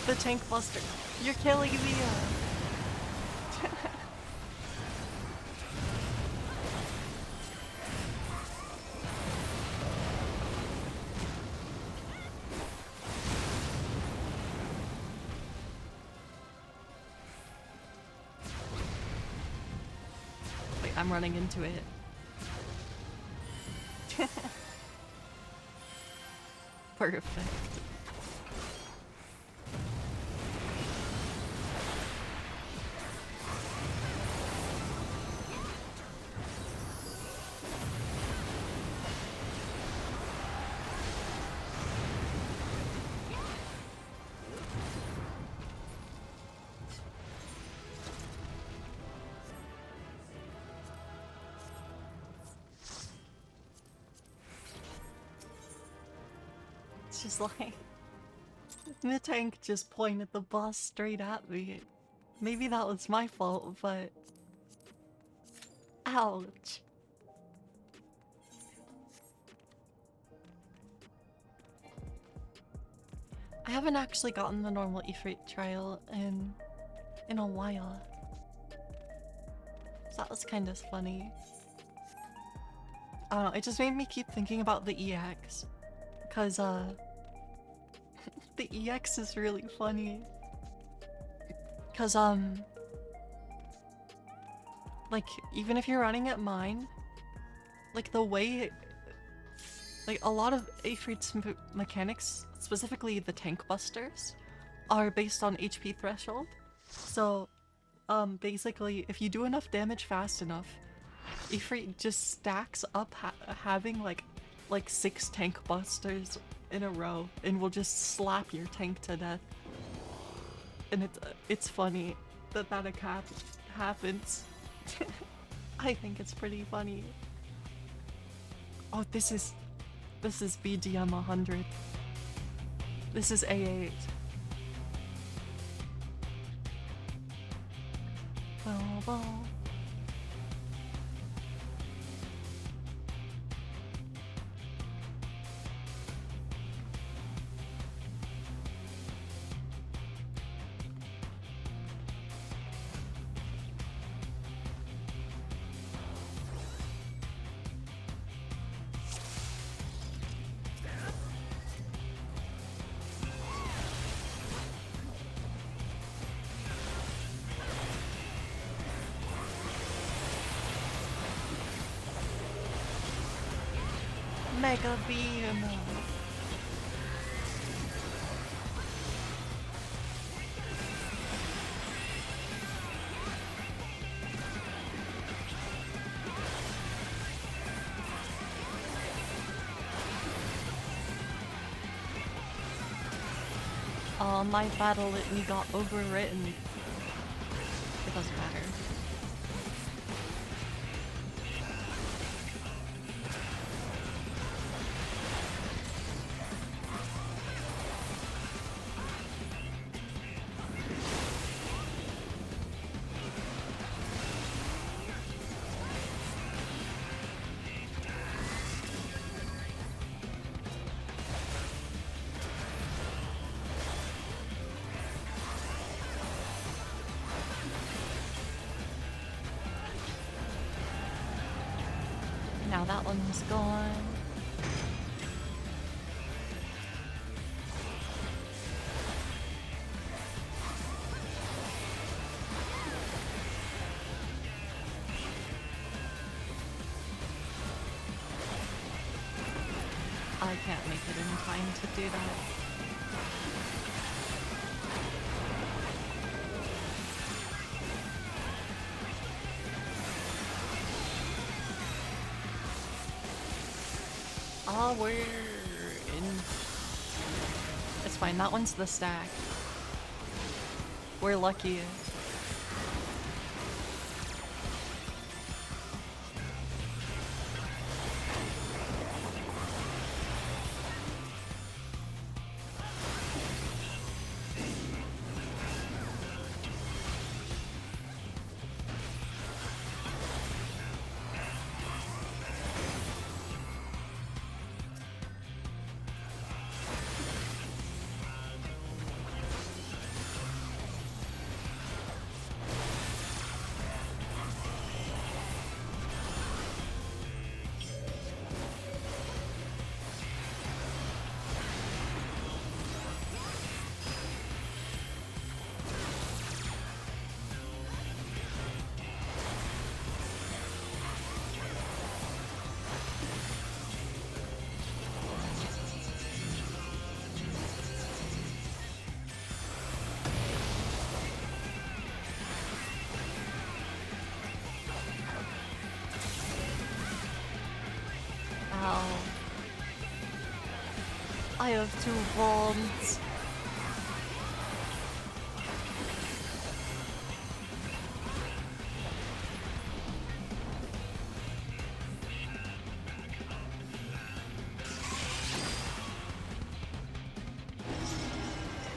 The tank buster. You're killing me. Wait, I'm running into it. Perfect. It's just like the tank just pointed the boss straight at me. Maybe that was my fault, but ouch. I haven't actually gotten the normal Ifrit trial in a while. So that was kind of funny. I don't know, it just made me keep thinking about the EX. Cause the EX is really funny. Cause like even if you're running at mine, like the way like a lot of Ifrit's mechanics, specifically the tank busters, are based on HP threshold. So basically if you do enough damage fast enough, Ifrit just stacks up having like 6 tank busters in a row and will just slap your tank to death. And it's funny that happens. I think it's pretty funny. Oh, this is BDM 100. This is A8. Ball, ball. Mega beam. My battle litany got overwritten. It doesn't matter. Now that one's gone. I can't make it in time to do that. Oh, we're in. It's fine, that one's the stack. We're lucky. Ow. I have two wands.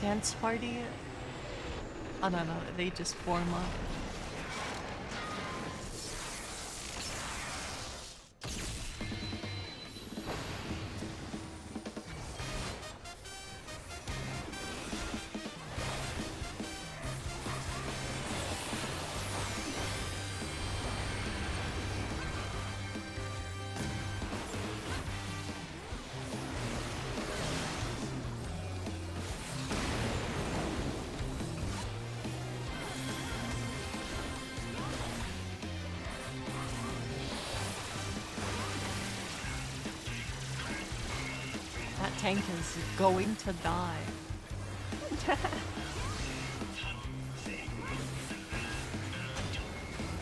Dance party? Oh no, they just form up. Tank is going to die.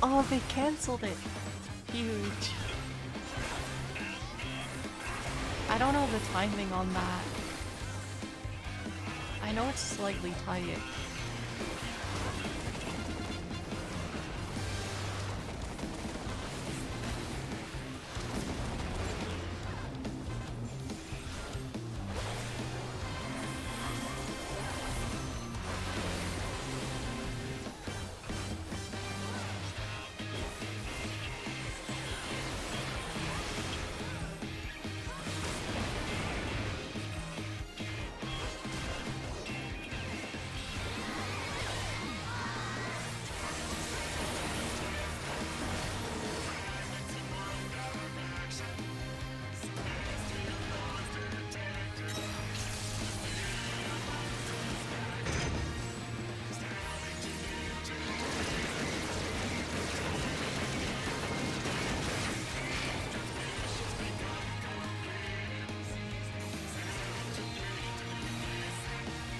Oh, they cancelled it. Huge. I don't know the timing on that. I know it's slightly tight.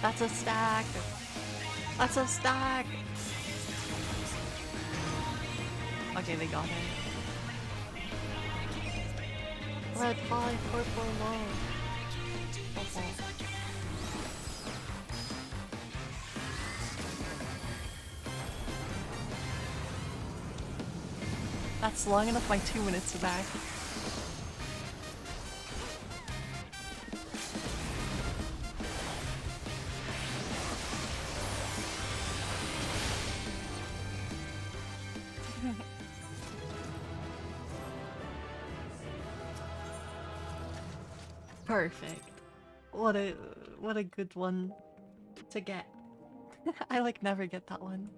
That's a stack. That's a stack. Okay, they got it. Red 5, purple low. Purple. That's long enough my 2 minutes back. Perfect. What a good one to get. I like never get that one.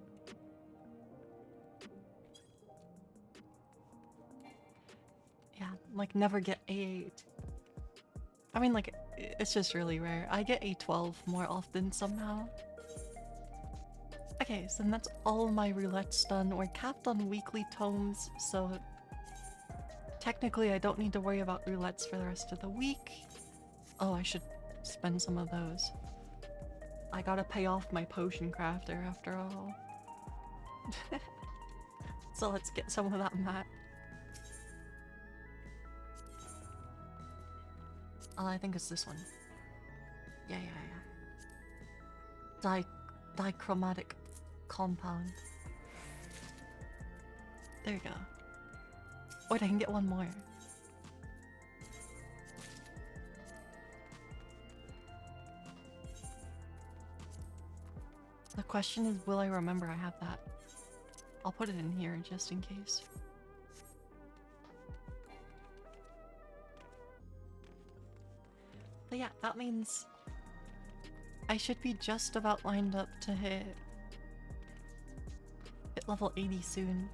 Yeah, like never get A8. I mean, like, it's just really rare. I get A12 more often somehow. Okay, so that's all my roulettes done. We're capped on weekly tomes, so technically I don't need to worry about roulettes for the rest of the week. Oh, I should spend some of those. I gotta pay off my potion crafter after all. So let's get some of that mat. I think it's this one. Yeah. Dichromatic compound. There you go. Wait, I can get one more. The question is, will I remember I have that? I'll put it in here just in case. But yeah, that means I should be just about lined up to hit level 80 soon.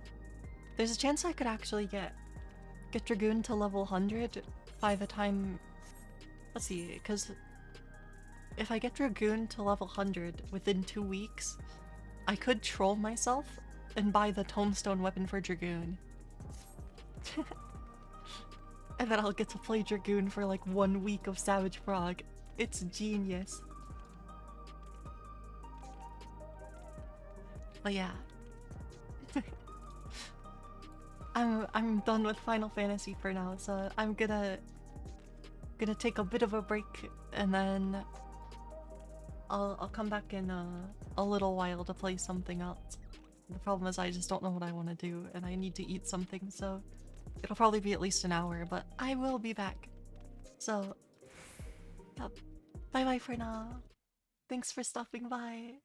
There's a chance I could actually get Dragoon to level 100 by the time... Let's see, because if I get Dragoon to level 100 within 2 weeks, I could troll myself and buy the Tomestone weapon for Dragoon. And then I'll get to play Dragoon for like 1 week of Savage Frog. It's genius. But yeah. I'm done with Final Fantasy for now, so I'm gonna take a bit of a break, and then I'll come back in a little while to play something else. The problem is I just don't know what I want to do, and I need to eat something, so it'll probably be at least an hour, but I will be back. So, yeah, bye bye for now. Thanks for stopping by.